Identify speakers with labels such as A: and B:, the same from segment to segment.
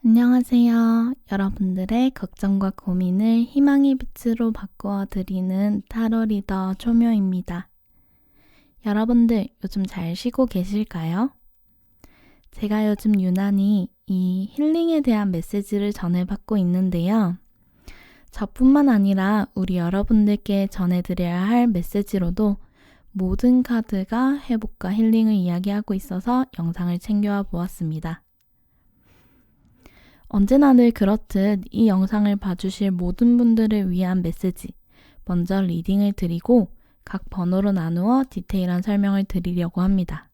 A: 안녕하세요. 여러분들의 걱정과 고민을 희망의 빛으로 바꾸어 드리는 타로 리더 초묘입니다. 여러분들 요즘 잘 쉬고 계실까요? 제가 요즘 유난히 이 힐링에 대한 메시지를 전해받고 있는데요. 저뿐만 아니라 우리 여러분들께 전해드려야 할 메시지로도 모든 카드가 회복과 힐링을 이야기하고 있어서 영상을 챙겨와 보았습니다. 언제나 늘 그렇듯 이 영상을 봐주실 모든 분들을 위한 메시지, 먼저 리딩을 드리고 각 번호로 나누어 디테일한 설명을 드리려고 합니다.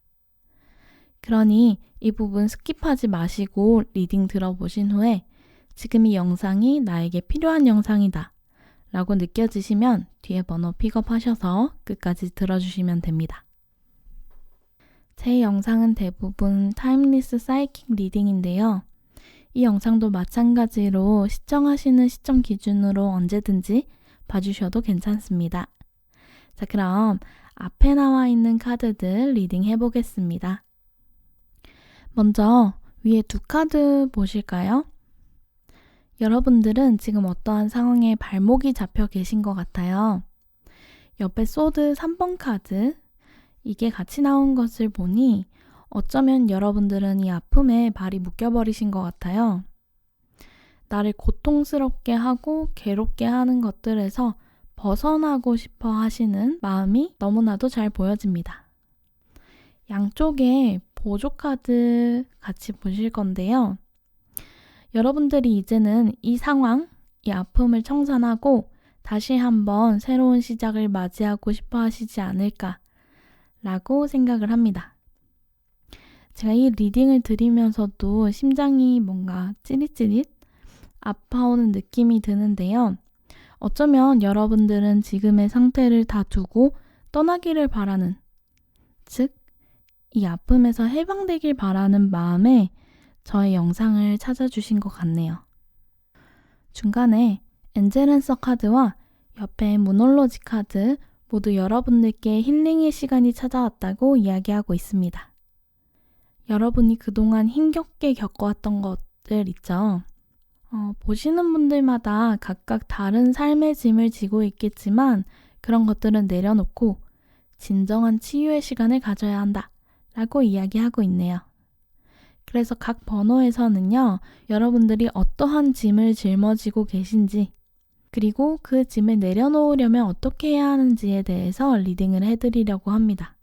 A: 그러니 이 부분 스킵하지 마시고 리딩 들어보신 후에 지금 이 영상이 나에게 필요한 영상이다 라고 느껴지시면 뒤에 번호 픽업하셔서 끝까지 들어주시면 됩니다. 제 영상은 대부분 타임리스 사이킥 리딩인데요. 이 영상도 마찬가지로 시청하시는 시청 기준으로 언제든지 봐주셔도 괜찮습니다. 자, 그럼 앞에 나와 있는 카드들 리딩 해보겠습니다. 먼저 위에 두 카드 보실까요? 여러분들은 지금 어떠한 상황에 발목이 잡혀 계신 것 같아요. 옆에 소드 3번 카드, 이게 같이 나온 것을 보니 어쩌면 여러분들은 이 아픔에 발이 묶여버리신 것 같아요. 나를 고통스럽게 하고 괴롭게 하는 것들에서 벗어나고 싶어 하시는 마음이 너무나도 잘 보여집니다. 양쪽에 보조 카드 같이 보실 건데요. 여러분들이 이제는 이 상황, 이 아픔을 청산하고 다시 한번 새로운 시작을 맞이하고 싶어 하시지 않을까 라고 생각을 합니다. 제가 이 리딩을 드리면서도 심장이 뭔가 찌릿찌릿 아파오는 느낌이 드는데요. 어쩌면 여러분들은 지금의 상태를 다 두고 떠나기를 바라는, 즉, 이 아픔에서 해방되길 바라는 마음에 저의 영상을 찾아주신 것 같네요. 중간에 엔젤앤서 카드와 옆에 무놀로지 카드 모두 여러분들께 힐링의 시간이 찾아왔다고 이야기하고 있습니다. 여러분이 그동안 힘겹게 겪어왔던 것들 있죠. 보시는 분들마다 각각 다른 삶의 짐을 지고 있겠지만 그런 것들은 내려놓고 진정한 치유의 시간을 가져야 한다 라고 이야기하고 있네요. 그래서 각 번호에서는요, 여러분들이 어떠한 짐을 짊어지고 계신지 그리고 그 짐을 내려놓으려면 어떻게 해야 하는지에 대해서 리딩을 해드리려고 합니다.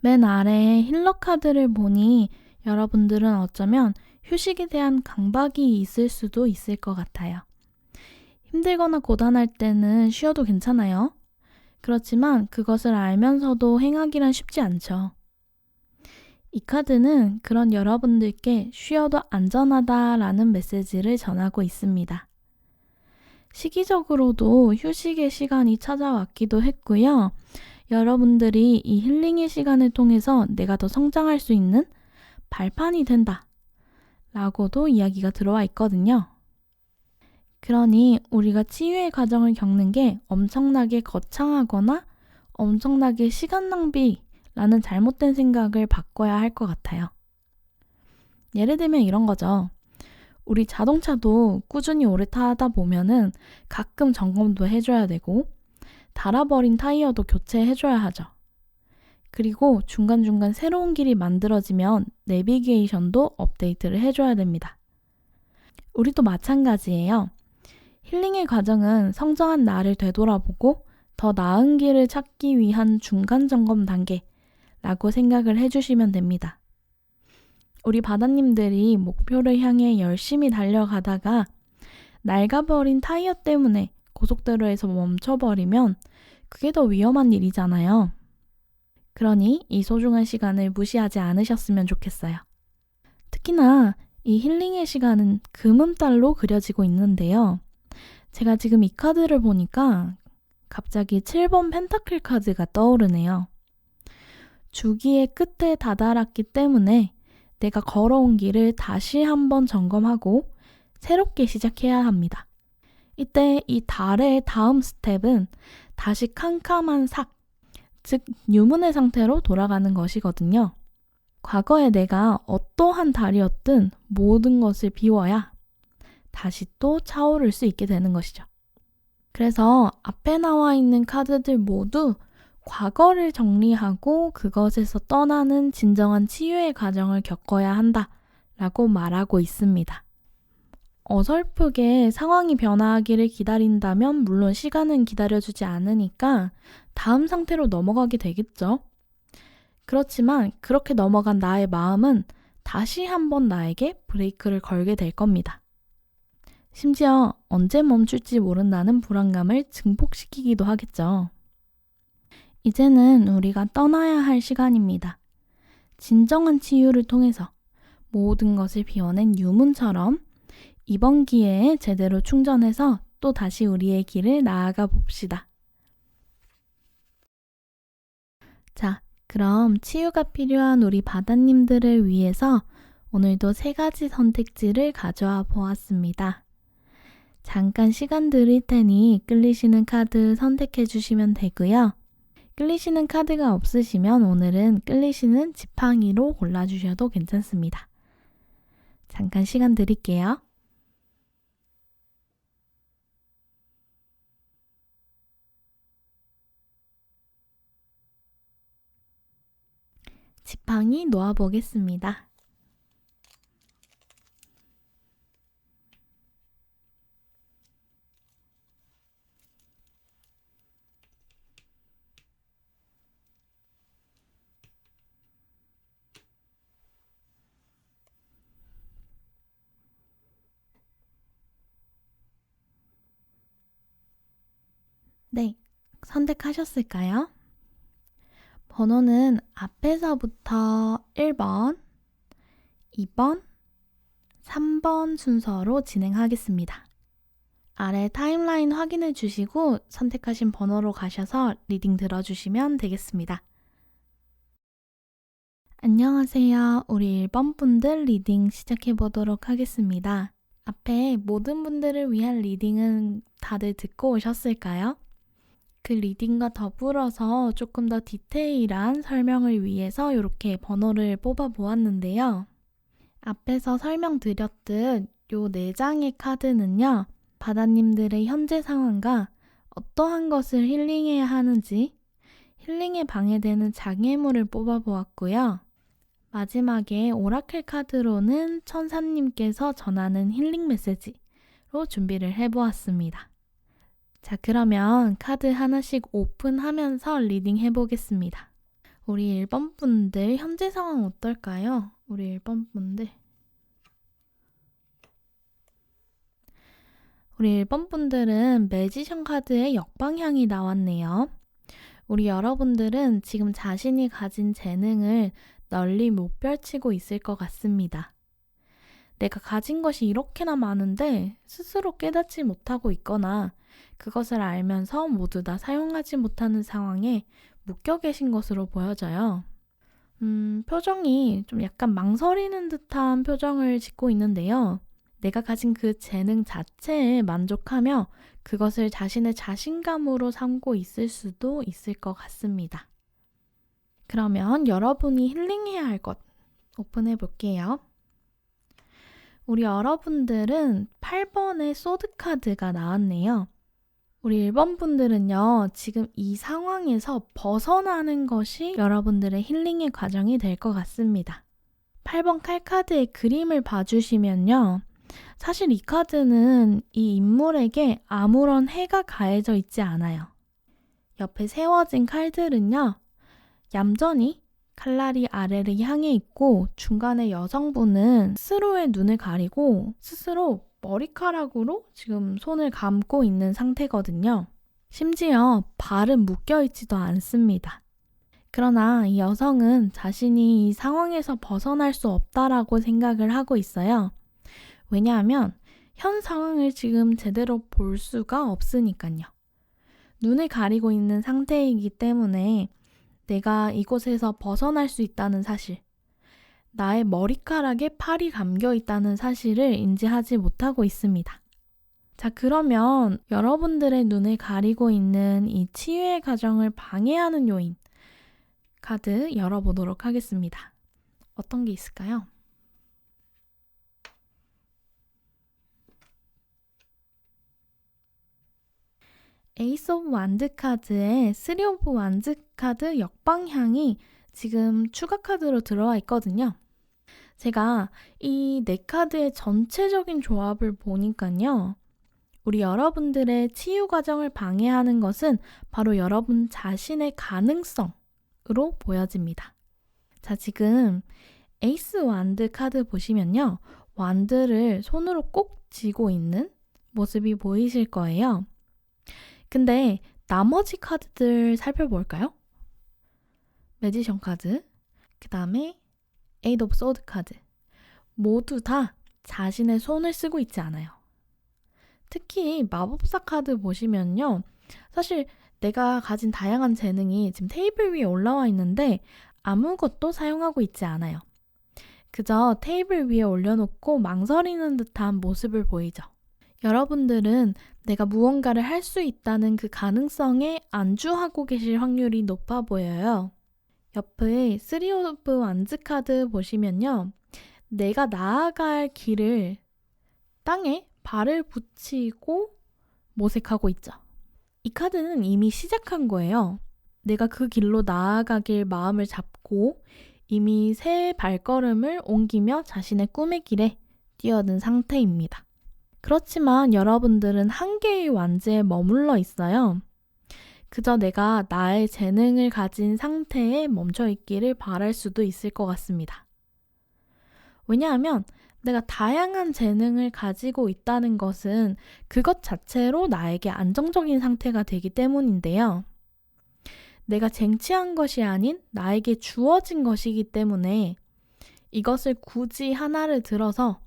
A: 맨 아래에 힐러 카드를 보니 여러분들은 어쩌면 휴식에 대한 강박이 있을 수도 있을 것 같아요. 힘들거나 고단할 때는 쉬어도 괜찮아요. 그렇지만 그것을 알면서도 행하기란 쉽지 않죠. 이 카드는 그런 여러분들께 쉬어도 안전하다라는 메시지를 전하고 있습니다. 시기적으로도 휴식의 시간이 찾아왔기도 했고요. 여러분들이 이 힐링의 시간을 통해서 내가 더 성장할 수 있는 발판이 된다 라고도 이야기가 들어와 있거든요. 그러니 우리가 치유의 과정을 겪는 게 엄청나게 거창하거나 엄청나게 시간 낭비라는 잘못된 생각을 바꿔야 할 것 같아요. 예를 들면 이런 거죠. 우리 자동차도 꾸준히 오래 타다 보면은 가끔 점검도 해줘야 되고 닳아버린 타이어도 교체해줘야 하죠. 그리고 중간중간 새로운 길이 만들어지면 내비게이션도 업데이트를 해줘야 됩니다. 우리도 마찬가지예요. 힐링의 과정은 성장한 나를 되돌아보고 더 나은 길을 찾기 위한 중간 점검 단계라고 생각을 해주시면 됩니다. 우리 바다님들이 목표를 향해 열심히 달려가다가 낡아버린 타이어 때문에 고속도로에서 멈춰버리면 그게 더 위험한 일이잖아요. 그러니 이 소중한 시간을 무시하지 않으셨으면 좋겠어요. 특히나 이 힐링의 시간은 금음달로 그려지고 있는데요. 제가 지금 이 카드를 보니까 갑자기 7번 펜타클 카드가 떠오르네요. 주기의 끝에 다다랐기 때문에 내가 걸어온 길을 다시 한번 점검하고 새롭게 시작해야 합니다. 이때 이 달의 다음 스텝은 다시 캄캄한 삭, 즉 유문의 상태로 돌아가는 것이거든요. 과거에 내가 어떠한 달이었든 모든 것을 비워야 다시 또 차오를 수 있게 되는 것이죠. 그래서 앞에 나와 있는 카드들 모두 과거를 정리하고 그것에서 떠나는 진정한 치유의 과정을 겪어야 한다 라고 말하고 있습니다. 어설프게 상황이 변화하기를 기다린다면 물론 시간은 기다려주지 않으니까 다음 상태로 넘어가게 되겠죠. 그렇지만 그렇게 넘어간 나의 마음은 다시 한번 나에게 브레이크를 걸게 될 겁니다. 심지어 언제 멈출지 모른다는 불안감을 증폭시키기도 하겠죠. 이제는 우리가 떠나야 할 시간입니다. 진정한 치유를 통해서 모든 것을 비워낸 유문처럼 이번 기회에 제대로 충전해서 또 다시 우리의 길을 나아가 봅시다. 자, 그럼 치유가 필요한 우리 바다님들을 위해서 오늘도 3가지 선택지를 가져와 보았습니다. 잠깐 시간 드릴 테니 끌리시는 카드 선택해 주시면 되고요. 끌리시는 카드가 없으시면 오늘은 끌리시는 지팡이로 골라주셔도 괜찮습니다. 잠깐 시간 드릴게요. 지팡이 놓아보겠습니다. 네, 선택하셨을까요? 번호는 앞에서부터 1번, 2번, 3번 순서로 진행하겠습니다. 아래 타임라인 확인해 주시고 선택하신 번호로 가셔서 리딩 들어주시면 되겠습니다. 안녕하세요. 우리 1번 분들 리딩 시작해 보도록 하겠습니다. 앞에 모든 분들을 위한 리딩은 다들 듣고 오셨을까요? 그 리딩과 더불어서 조금 더 디테일한 설명을 위해서 이렇게 번호를 뽑아 보았는데요. 앞에서 설명드렸듯 요 4장의 카드는요. 바다님들의 현재 상황과 어떠한 것을 힐링해야 하는지 힐링에 방해되는 장애물을 뽑아 보았고요. 마지막에 오라클 카드로는 천사님께서 전하는 힐링 메시지로 준비를 해보았습니다. 자, 그러면 카드 하나씩 오픈하면서 리딩 해보겠습니다. 우리 1번 분들 현재 상황 어떨까요? 우리 1번 분들. 우리 1번 분들은 매지션 카드의 역방향이 나왔네요. 우리 여러분들은 지금 자신이 가진 재능을 널리 못 펼치고 있을 것 같습니다. 내가 가진 것이 이렇게나 많은데 스스로 깨닫지 못하고 있거나 그것을 알면서 모두 다 사용하지 못하는 상황에 묶여 계신 것으로 보여져요. 표정이 좀 약간 망설이는 듯한 표정을 짓고 있는데요. 내가 가진 그 재능 자체에 만족하며 그것을 자신의 자신감으로 삼고 있을 수도 있을 것 같습니다. 그러면 여러분이 힐링해야 할 것 오픈해 볼게요. 우리 여러분들은 8번의 소드 카드가 나왔네요. 우리 1번 분들은요, 지금 이 상황에서 벗어나는 것이 여러분들의 힐링의 과정이 될 것 같습니다. 8번 칼카드의 그림을 봐주시면요, 사실 이 카드는 이 인물에게 아무런 해가 가해져 있지 않아요. 옆에 세워진 칼들은요, 얌전히 칼날이 아래를 향해 있고 중간에 여성분은 스스로의 눈을 가리고 스스로 머리카락으로 지금 손을 감고 있는 상태거든요. 심지어 발은 묶여있지도 않습니다. 그러나 이 여성은 자신이 이 상황에서 벗어날 수 없다라고 생각을 하고 있어요. 왜냐하면 현 상황을 지금 제대로 볼 수가 없으니까요. 눈을 가리고 있는 상태이기 때문에 내가 이곳에서 벗어날 수 있다는 사실, 나의 머리카락에 팔이 감겨 있다는 사실을 인지하지 못하고 있습니다. 자, 그러면 여러분들의 눈을 가리고 있는 이 치유의 과정을 방해하는 요인, 카드 열어보도록 하겠습니다. 어떤 게 있을까요? 에이스 오브 완드 카드에 3 오브 완드 카드 역방향이 지금 추가 카드로 들어와 있거든요. 제가 이 4카드의 전체적인 조합을 보니까요. 우리 여러분들의 치유 과정을 방해하는 것은 바로 여러분 자신의 가능성으로 보여집니다. 자, 지금 에이스 완드 카드 보시면요. 완드를 손으로 꼭 쥐고 있는 모습이 보이실 거예요. 근데 나머지 카드들 살펴볼까요? 매지션 카드, 그 다음에 에이드 오브 소드 카드. 모두 다 자신의 손을 쓰고 있지 않아요. 특히 마법사 카드 보시면요. 사실 내가 가진 다양한 재능이 지금 테이블 위에 올라와 있는데 아무것도 사용하고 있지 않아요. 그저 테이블 위에 올려놓고 망설이는 듯한 모습을 보이죠. 여러분들은 내가 무언가를 할 수 있다는 그 가능성에 안주하고 계실 확률이 높아 보여요. 옆에 3 오브 완즈 카드 보시면요. 내가 나아갈 길을 땅에 발을 붙이고 모색하고 있죠. 이 카드는 이미 시작한 거예요. 내가 그 길로 나아가길 마음을 잡고 이미 새 발걸음을 옮기며 자신의 꿈의 길에 뛰어든 상태입니다. 그렇지만 여러분들은 한 개의 완즈에 머물러 있어요. 그저 내가 나의 재능을 가진 상태에 멈춰 있기를 바랄 수도 있을 것 같습니다. 왜냐하면 내가 다양한 재능을 가지고 있다는 것은 그것 자체로 나에게 안정적인 상태가 되기 때문인데요. 내가 쟁취한 것이 아닌 나에게 주어진 것이기 때문에 이것을 굳이 하나를 들어서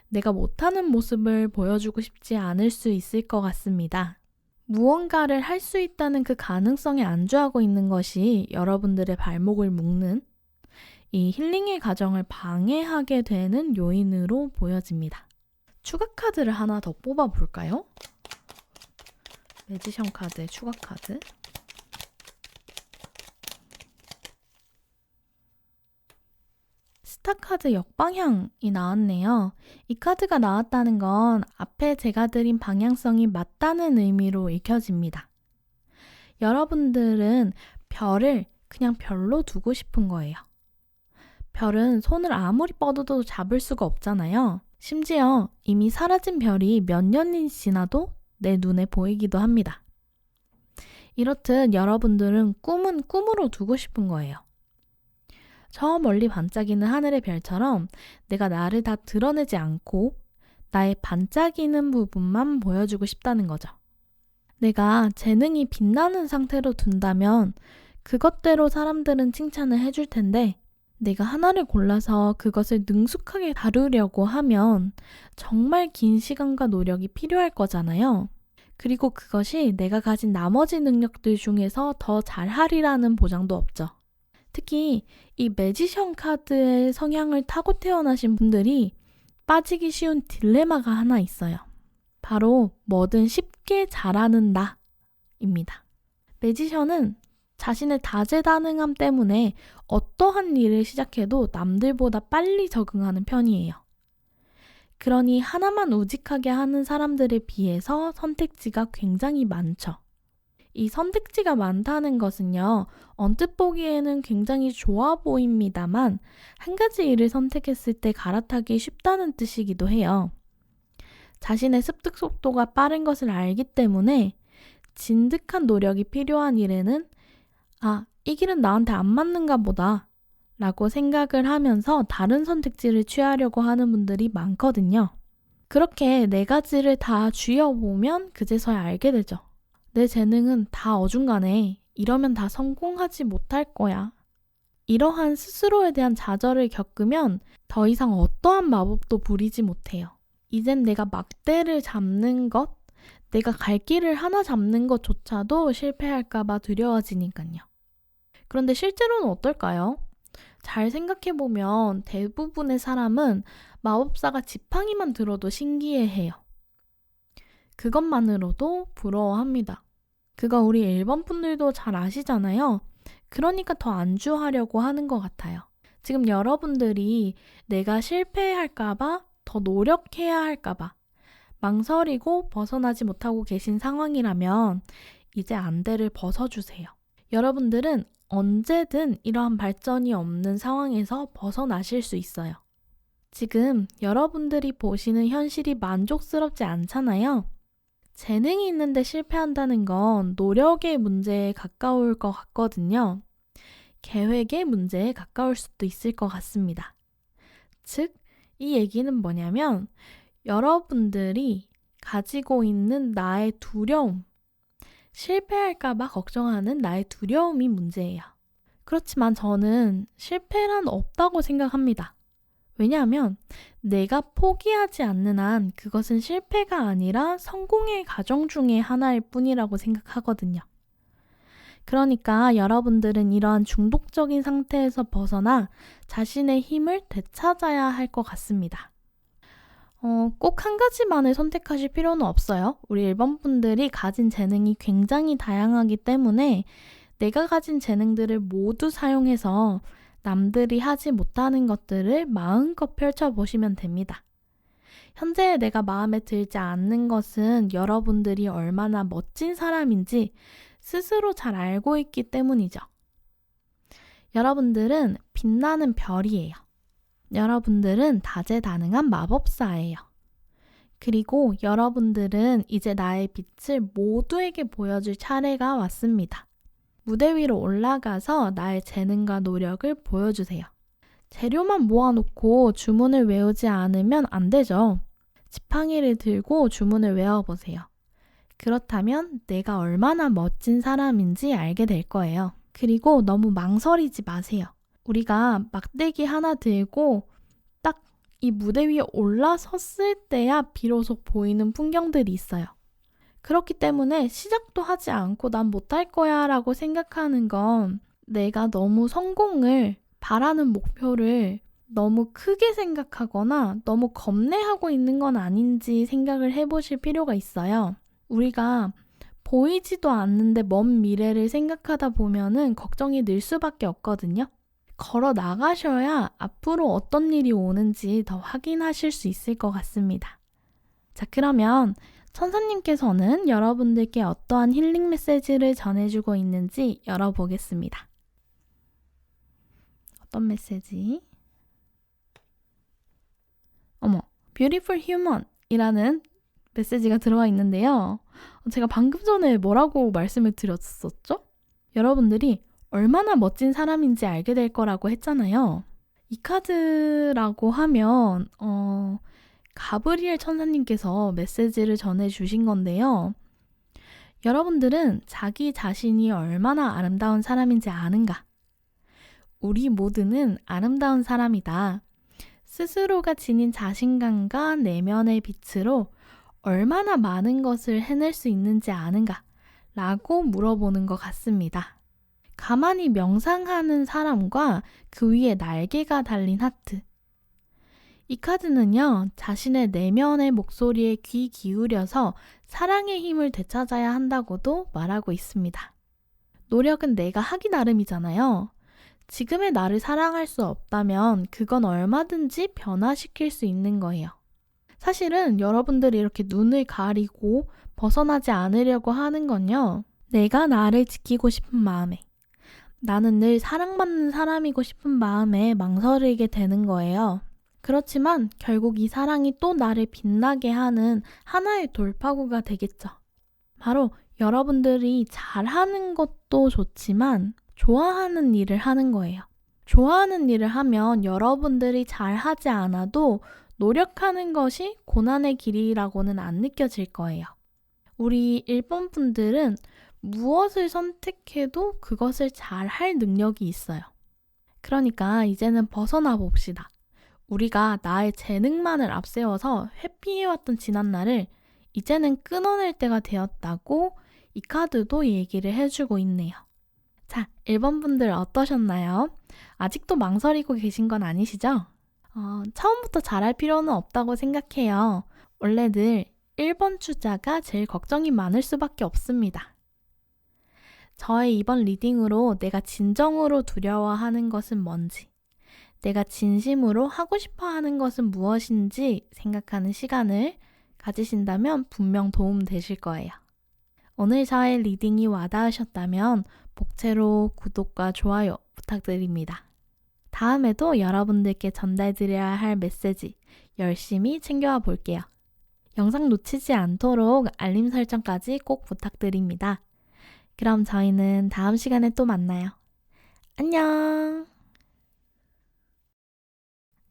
A: 내가 못하는 모습을 보여주고 싶지 않을 수 있을 것 같습니다. 무언가를 할 수 있다는 그 가능성에 안주하고 있는 것이 여러분들의 발목을 묶는 이 힐링의 과정을 방해하게 되는 요인으로 보여집니다. 추가 카드를 하나 더 뽑아볼까요? 매지션 카드의 추가 카드. 스타 카드 역방향이 나왔네요. 이 카드가 나왔다는 건 앞에 제가 드린 방향성이 맞다는 의미로 읽혀집니다. 여러분들은 별을 그냥 별로 두고 싶은 거예요. 별은 손을 아무리 뻗어도 잡을 수가 없잖아요. 심지어 이미 사라진 별이 몇 년이 지나도 내 눈에 보이기도 합니다. 이렇듯 여러분들은 꿈은 꿈으로 두고 싶은 거예요. 저 멀리 반짝이는 하늘의 별처럼 내가 나를 다 드러내지 않고 나의 반짝이는 부분만 보여주고 싶다는 거죠. 내가 재능이 빛나는 상태로 둔다면 그것대로 사람들은 칭찬을 해줄 텐데 내가 하나를 골라서 그것을 능숙하게 다루려고 하면 정말 긴 시간과 노력이 필요할 거잖아요. 그리고 그것이 내가 가진 나머지 능력들 중에서 더 잘하리라는 보장도 없죠. 특히 이 매지션 카드의 성향을 타고 태어나신 분들이 빠지기 쉬운 딜레마가 하나 있어요. 바로 뭐든 쉽게 잘하는 나입니다. 매지션은 자신의 다재다능함 때문에 어떠한 일을 시작해도 남들보다 빨리 적응하는 편이에요. 그러니 하나만 우직하게 하는 사람들에 비해서 선택지가 굉장히 많죠. 이 선택지가 많다는 것은요, 언뜻 보기에는 굉장히 좋아 보입니다만 한 가지 일을 선택했을 때 갈아타기 쉽다는 뜻이기도 해요. 자신의 습득 속도가 빠른 것을 알기 때문에 진득한 노력이 필요한 일에는 이 길은 나한테 안 맞는가 보다 라고 생각을 하면서 다른 선택지를 취하려고 하는 분들이 많거든요. 그렇게 4가지를 다 쥐어보면 그제서야 알게 되죠. 내 재능은 다 어중간해. 이러면 다 성공하지 못할 거야. 이러한 스스로에 대한 좌절을 겪으면 더 이상 어떠한 마법도 부리지 못해요. 이젠 내가 막대를 잡는 것, 내가 갈 길을 하나 잡는 것조차도 실패할까봐 두려워지니까요. 그런데 실제로는 어떨까요? 잘 생각해보면 대부분의 사람은 마법사가 지팡이만 들어도 신기해해요. 그것만으로도 부러워합니다. 그거 우리 일본 분들도 잘 아시잖아요. 그러니까 더 안주하려고 하는 것 같아요. 지금 여러분들이 내가 실패할까봐 더 노력해야 할까봐 망설이고 벗어나지 못하고 계신 상황이라면 이제 안대를 벗어주세요. 여러분들은 언제든 이러한 발전이 없는 상황에서 벗어나실 수 있어요. 지금 여러분들이 보시는 현실이 만족스럽지 않잖아요. 재능이 있는데 실패한다는 건 노력의 문제에 가까울 것 같거든요. 계획의 문제에 가까울 수도 있을 것 같습니다. 즉, 이 얘기는 뭐냐면 여러분들이 가지고 있는 나의 두려움, 실패할까봐 걱정하는 나의 두려움이 문제예요. 그렇지만 저는 실패란 없다고 생각합니다. 왜냐하면 내가 포기하지 않는 한 그것은 실패가 아니라 성공의 과정 중에 하나일 뿐이라고 생각하거든요. 그러니까 여러분들은 이러한 중독적인 상태에서 벗어나 자신의 힘을 되찾아야 할 것 같습니다. 꼭 한 가지만을 선택하실 필요는 없어요. 우리 일본 분들이 가진 재능이 굉장히 다양하기 때문에 내가 가진 재능들을 모두 사용해서 남들이 하지 못하는 것들을 마음껏 펼쳐보시면 됩니다. 현재 내가 마음에 들지 않는 것은 여러분들이 얼마나 멋진 사람인지 스스로 잘 알고 있기 때문이죠. 여러분들은 빛나는 별이에요. 여러분들은 다재다능한 마법사예요. 그리고 여러분들은 이제 나의 빛을 모두에게 보여줄 차례가 왔습니다. 무대 위로 올라가서 나의 재능과 노력을 보여주세요. 재료만 모아놓고 주문을 외우지 않으면 안 되죠. 지팡이를 들고 주문을 외워보세요. 그렇다면 내가 얼마나 멋진 사람인지 알게 될 거예요. 그리고 너무 망설이지 마세요. 우리가 막대기 하나 들고 딱 이 무대 위에 올라섰을 때야 비로소 보이는 풍경들이 있어요. 그렇기 때문에 시작도 하지 않고 난 못할 거야 라고 생각하는 건 내가 너무 성공을 바라는 목표를 너무 크게 생각하거나 너무 겁내하고 있는 건 아닌지 생각을 해보실 필요가 있어요. 우리가 보이지도 않는데 먼 미래를 생각하다 보면은 걱정이 늘 수밖에 없거든요. 걸어 나가셔야 앞으로 어떤 일이 오는지 더 확인하실 수 있을 것 같습니다. 자, 그러면 천사님께서는 여러분들께 어떠한 힐링 메시지를 전해주고 있는지 열어보겠습니다. 어떤 메시지? Beautiful Human 이라는 메시지가 들어와 있는데요. 제가 방금 전에 뭐라고 말씀을 드렸었죠? 여러분들이 얼마나 멋진 사람인지 알게 될 거라고 했잖아요. 이 카드라고 하면 가브리엘 천사님께서 메시지를 전해주신 건데요. 여러분들은 자기 자신이 얼마나 아름다운 사람인지 아는가? 우리 모두는 아름다운 사람이다. 스스로가 지닌 자신감과 내면의 빛으로 얼마나 많은 것을 해낼 수 있는지 아는가? 라고 물어보는 것 같습니다. 가만히 명상하는 사람과 그 위에 날개가 달린 하트. 이 카드는요, 자신의 내면의 목소리에 귀 기울여서 사랑의 힘을 되찾아야 한다고도 말하고 있습니다. 노력은 내가 하기 나름이잖아요. 지금의 나를 사랑할 수 없다면 그건 얼마든지 변화시킬 수 있는 거예요. 사실은 여러분들이 이렇게 눈을 가리고 벗어나지 않으려고 하는 건요, 내가 나를 지키고 싶은 마음에, 나는 늘 사랑받는 사람이고 싶은 마음에 망설이게 되는 거예요. 그렇지만 결국 이 사랑이 또 나를 빛나게 하는 하나의 돌파구가 되겠죠. 바로 여러분들이 잘하는 것도 좋지만 좋아하는 일을 하는 거예요. 좋아하는 일을 하면 여러분들이 잘하지 않아도 노력하는 것이 고난의 길이라고는 안 느껴질 거예요. 우리 일본 분들은 무엇을 선택해도 그것을 잘 할 능력이 있어요. 그러니까 이제는 벗어나 봅시다. 우리가 나의 재능만을 앞세워서 회피해왔던 지난날을 이제는 끊어낼 때가 되었다고 이 카드도 얘기를 해주고 있네요. 자, 1번 분들 어떠셨나요? 아직도 망설이고 계신 건 아니시죠? 처음부터 잘할 필요는 없다고 생각해요. 원래 늘 1번 주자가 제일 걱정이 많을 수밖에 없습니다. 저의 이번 리딩으로 내가 진정으로 두려워하는 것은 뭔지, 내가 진심으로 하고 싶어 하는 것은 무엇인지 생각하는 시간을 가지신다면 분명 도움 되실 거예요. 오늘 저의 리딩이 와닿으셨다면 복채로 구독과 좋아요 부탁드립니다. 다음에도 여러분들께 전달드려야 할 메시지 열심히 챙겨와 볼게요. 영상 놓치지 않도록 알림 설정까지 꼭 부탁드립니다. 그럼 저희는 다음 시간에 또 만나요. 안녕!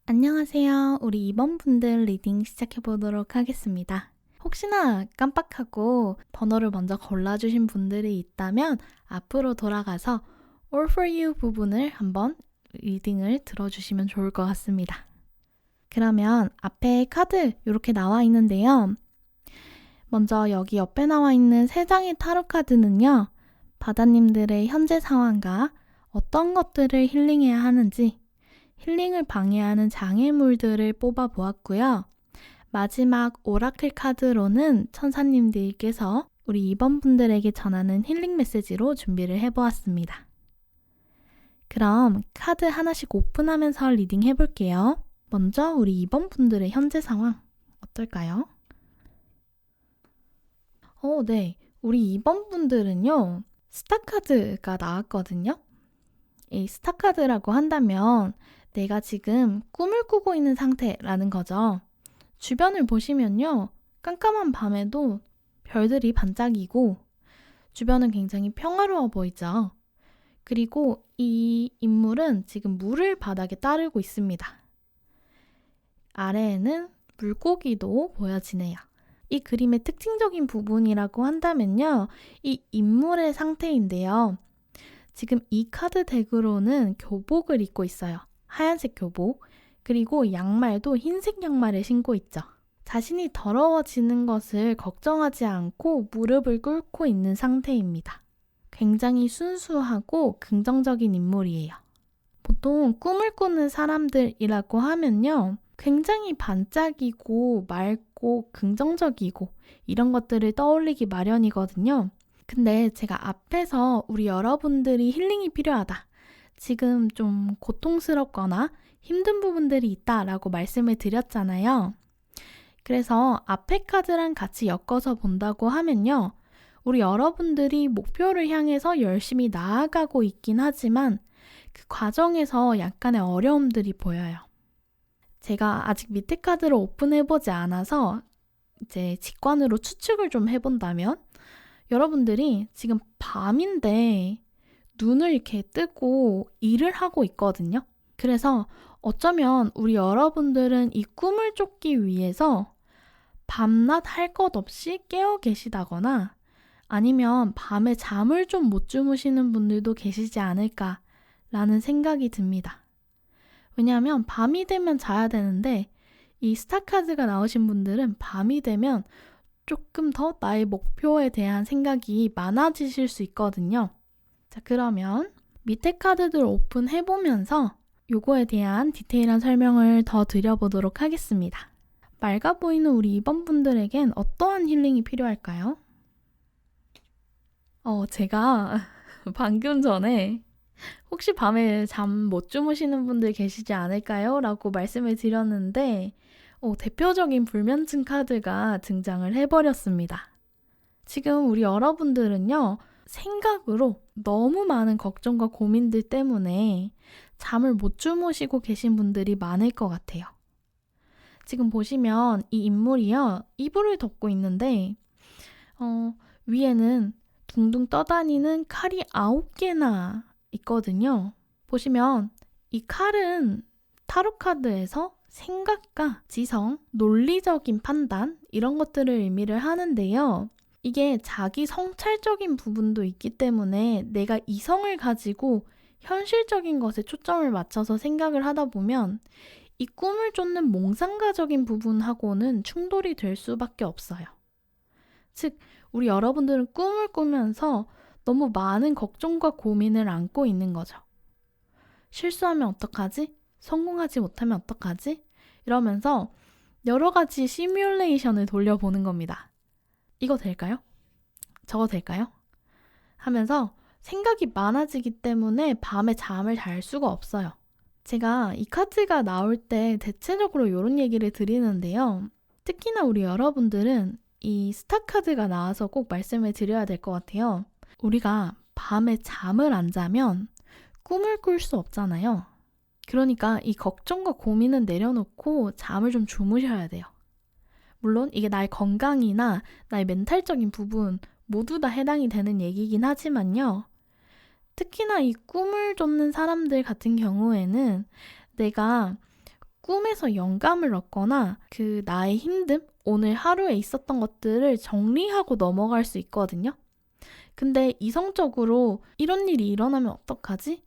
A: 안녕하세요. 우리 이번 분들 리딩 시작해보도록 하겠습니다. 혹시나 깜빡하고 번호를 먼저 골라주신 분들이 있다면 앞으로 돌아가서 All for You 부분을 한번 리딩을 들어주시면 좋을 것 같습니다. 그러면 앞에 카드 이렇게 나와 있는데요. 먼저 여기 옆에 나와 있는 3장의 타로 카드는요. 바다님들의 현재 상황과 어떤 것들을 힐링해야 하는지 힐링을 방해하는 장애물들을 뽑아 보았고요. 마지막 오라클 카드로는 천사님들께서 우리 2번 분들에게 전하는 힐링 메시지로 준비를 해보았습니다. 그럼 카드 하나씩 오픈하면서 리딩 해볼게요. 먼저 우리 2번 분들의 현재 상황 어떨까요? 네. 우리 2번 분들은요. 스타카드가 나왔거든요. 이 스타카드라고 한다면 내가 지금 꿈을 꾸고 있는 상태라는 거죠. 주변을 보시면요. 깜깜한 밤에도 별들이 반짝이고 주변은 굉장히 평화로워 보이죠. 그리고 이 인물은 지금 물을 바닥에 따르고 있습니다. 아래에는 물고기도 보여지네요. 이 그림의 특징적인 부분이라고 한다면요. 이 인물의 상태인데요. 지금 이 카드 덱으로는 교복을 입고 있어요. 하얀색 교복. 그리고 양말도 흰색 양말을 신고 있죠. 자신이 더러워지는 것을 걱정하지 않고 무릎을 꿇고 있는 상태입니다. 굉장히 순수하고 긍정적인 인물이에요. 보통 꿈을 꾸는 사람들이라고 하면요. 굉장히 반짝이고 맑고 긍정적이고 이런 것들을 떠올리기 마련이거든요. 근데 제가 앞에서 우리 여러분들이 힐링이 필요하다. 지금 좀 고통스럽거나 힘든 부분들이 있다라고 말씀을 드렸잖아요. 그래서 앞에 카드랑 같이 엮어서 본다고 하면요. 우리 여러분들이 목표를 향해서 열심히 나아가고 있긴 하지만 그 과정에서 약간의 어려움들이 보여요. 제가 아직 밑에 카드를 오픈해보지 않아서 이제 직관으로 추측을 좀 해본다면 여러분들이 지금 밤인데 눈을 이렇게 뜨고 일을 하고 있거든요. 그래서 어쩌면 우리 여러분들은 이 꿈을 쫓기 위해서 밤낮 할 것 없이 깨어 계시다거나 아니면 밤에 잠을 좀 못 주무시는 분들도 계시지 않을까라는 생각이 듭니다. 왜냐하면 밤이 되면 자야 되는데 이 스타카드가 나오신 분들은 밤이 되면 조금 더 나의 목표에 대한 생각이 많아지실 수 있거든요. 자, 그러면 밑에 카드들 오픈해보면서 요거에 대한 디테일한 설명을 더 드려보도록 하겠습니다. 맑아 보이는 우리 2번 분들에겐 어떠한 힐링이 필요할까요? 제가 방금 전에 혹시 밤에 잠 못 주무시는 분들 계시지 않을까요? 라고 말씀을 드렸는데 대표적인 불면증 카드가 등장을 해버렸습니다. 지금 우리 여러분들은요. 생각으로 너무 많은 걱정과 고민들 때문에 잠을 못 주무시고 계신 분들이 많을 것 같아요. 지금 보시면 이 인물이요. 이불을 덮고 있는데 위에는 둥둥 떠다니는 칼이 9개나 있거든요. 보시면 이 칼은 타로 카드에서 생각과 지성, 논리적인 판단 이런 것들을 의미를 하는데요. 이게 자기 성찰적인 부분도 있기 때문에 내가 이성을 가지고 현실적인 것에 초점을 맞춰서 생각을 하다 보면 이 꿈을 쫓는 몽상가적인 부분하고는 충돌이 될 수밖에 없어요. 즉, 우리 여러분들은 꿈을 꾸면서 너무 많은 걱정과 고민을 안고 있는 거죠. 실수하면 어떡하지? 성공하지 못하면 어떡하지? 이러면서 여러 가지 시뮬레이션을 돌려보는 겁니다. 이거 될까요? 저거 될까요? 하면서 생각이 많아지기 때문에 밤에 잠을 잘 수가 없어요. 제가 이 카드가 나올 때 대체적으로 이런 얘기를 드리는데요. 특히나 우리 여러분들은 이 스타 카드가 나와서 꼭 말씀을 드려야 될 것 같아요. 우리가 밤에 잠을 안 자면 꿈을 꿀 수 없잖아요. 그러니까 이 걱정과 고민은 내려놓고 잠을 좀 주무셔야 돼요. 물론 이게 나의 건강이나 나의 멘탈적인 부분 모두 다 해당이 되는 얘기긴 하지만요. 특히나 이 꿈을 쫓는 사람들 같은 경우에는 내가 꿈에서 영감을 얻거나 그 나의 힘듦, 오늘 하루에 있었던 것들을 정리하고 넘어갈 수 있거든요. 근데 이성적으로 이런 일이 일어나면 어떡하지?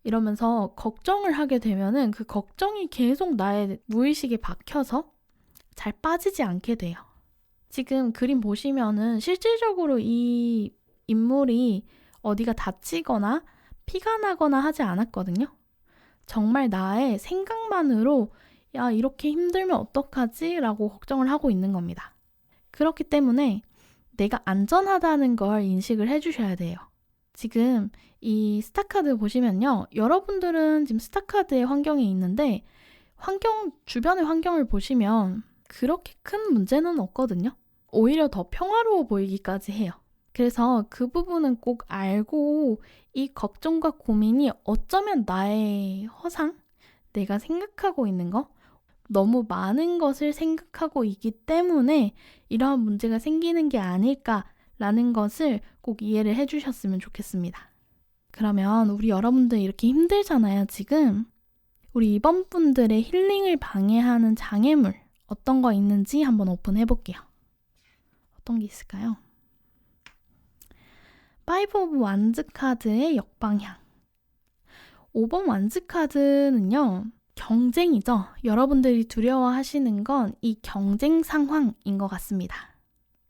A: 이러면서 걱정을 하게 되면은 그 걱정이 계속 나의 무의식에 박혀서 잘 빠지지 않게 돼요. 지금 그림 보시면은 실질적으로 이 인물이 어디가 다치거나 피가 나거나 하지 않았거든요. 정말 나의 생각만으로 야, 이렇게 힘들면 어떡하지? 라고 걱정을 하고 있는 겁니다. 그렇기 때문에 내가 안전하다는 걸 인식을 해주셔야 돼요. 지금 이 스타카드 보시면요. 여러분들은 지금 스타카드의 환경에 있는데 주변의 환경을 보시면 그렇게 큰 문제는 없거든요. 오히려 더 평화로워 보이기까지 해요. 그래서 그 부분은 꼭 알고 이 걱정과 고민이 어쩌면 나의 허상? 내가 생각하고 있는 거? 너무 많은 것을 생각하고 있기 때문에 이러한 문제가 생기는 게 아닐까라는 것을 꼭 이해를 해주셨으면 좋겠습니다. 그러면 우리 여러분들 이렇게 힘들잖아요, 지금. 우리 이번 분들의 힐링을 방해하는 장애물 어떤 거 있는지 한번 오픈해 볼게요. 어떤 게 있을까요? 5 오브 완즈 카드의 역방향. 5번 완즈 카드는요. 경쟁이죠. 여러분들이 두려워하시는 건 이 경쟁 상황인 것 같습니다.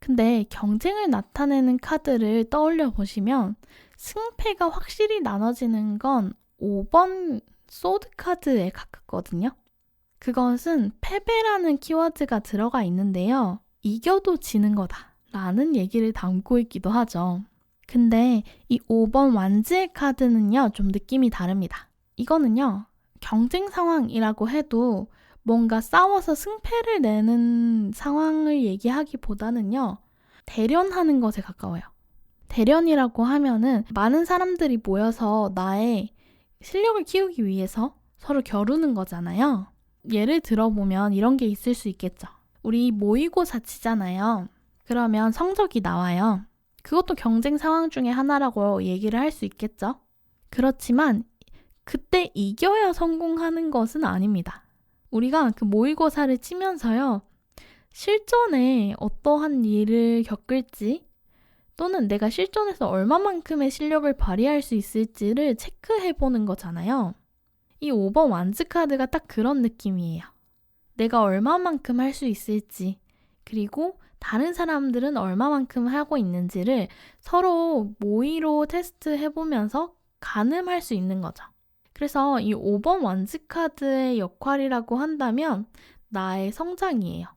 A: 근데 경쟁을 나타내는 카드를 떠올려 보시면 승패가 확실히 나눠지는 건 5번 소드 카드에 가깝거든요. 그것은 패배라는 키워드가 들어가 있는데요. 이겨도 지는 거다 라는 얘기를 담고 있기도 하죠. 근데 이 5번 완즈의 카드는요, 좀 느낌이 다릅니다. 이거는요, 경쟁 상황이라고 해도 뭔가 싸워서 승패를 내는 상황을 얘기하기보다는요, 대련하는 것에 가까워요. 대련이라고 하면은 많은 사람들이 모여서 나의 실력을 키우기 위해서 서로 겨루는 거잖아요. 예를 들어보면 이런 게 있을 수 있겠죠. 우리 모의고사 치잖아요. 그러면 성적이 나와요. 그것도 경쟁 상황 중에 하나라고 얘기를 할 수 있겠죠. 그렇지만 그때 이겨야 성공하는 것은 아닙니다. 우리가 그 모의고사를 치면서요. 실전에 어떠한 일을 겪을지 또는 내가 실전에서 얼마만큼의 실력을 발휘할 수 있을지를 체크해보는 거잖아요. 이 5번 완즈 카드가 딱 그런 느낌이에요. 내가 얼마만큼 할 수 있을지 그리고 다른 사람들은 얼마만큼 하고 있는지를 서로 모의로 테스트해보면서 가늠할 수 있는 거죠. 그래서 이 5번 완즈 카드의 역할이라고 한다면 나의 성장이에요.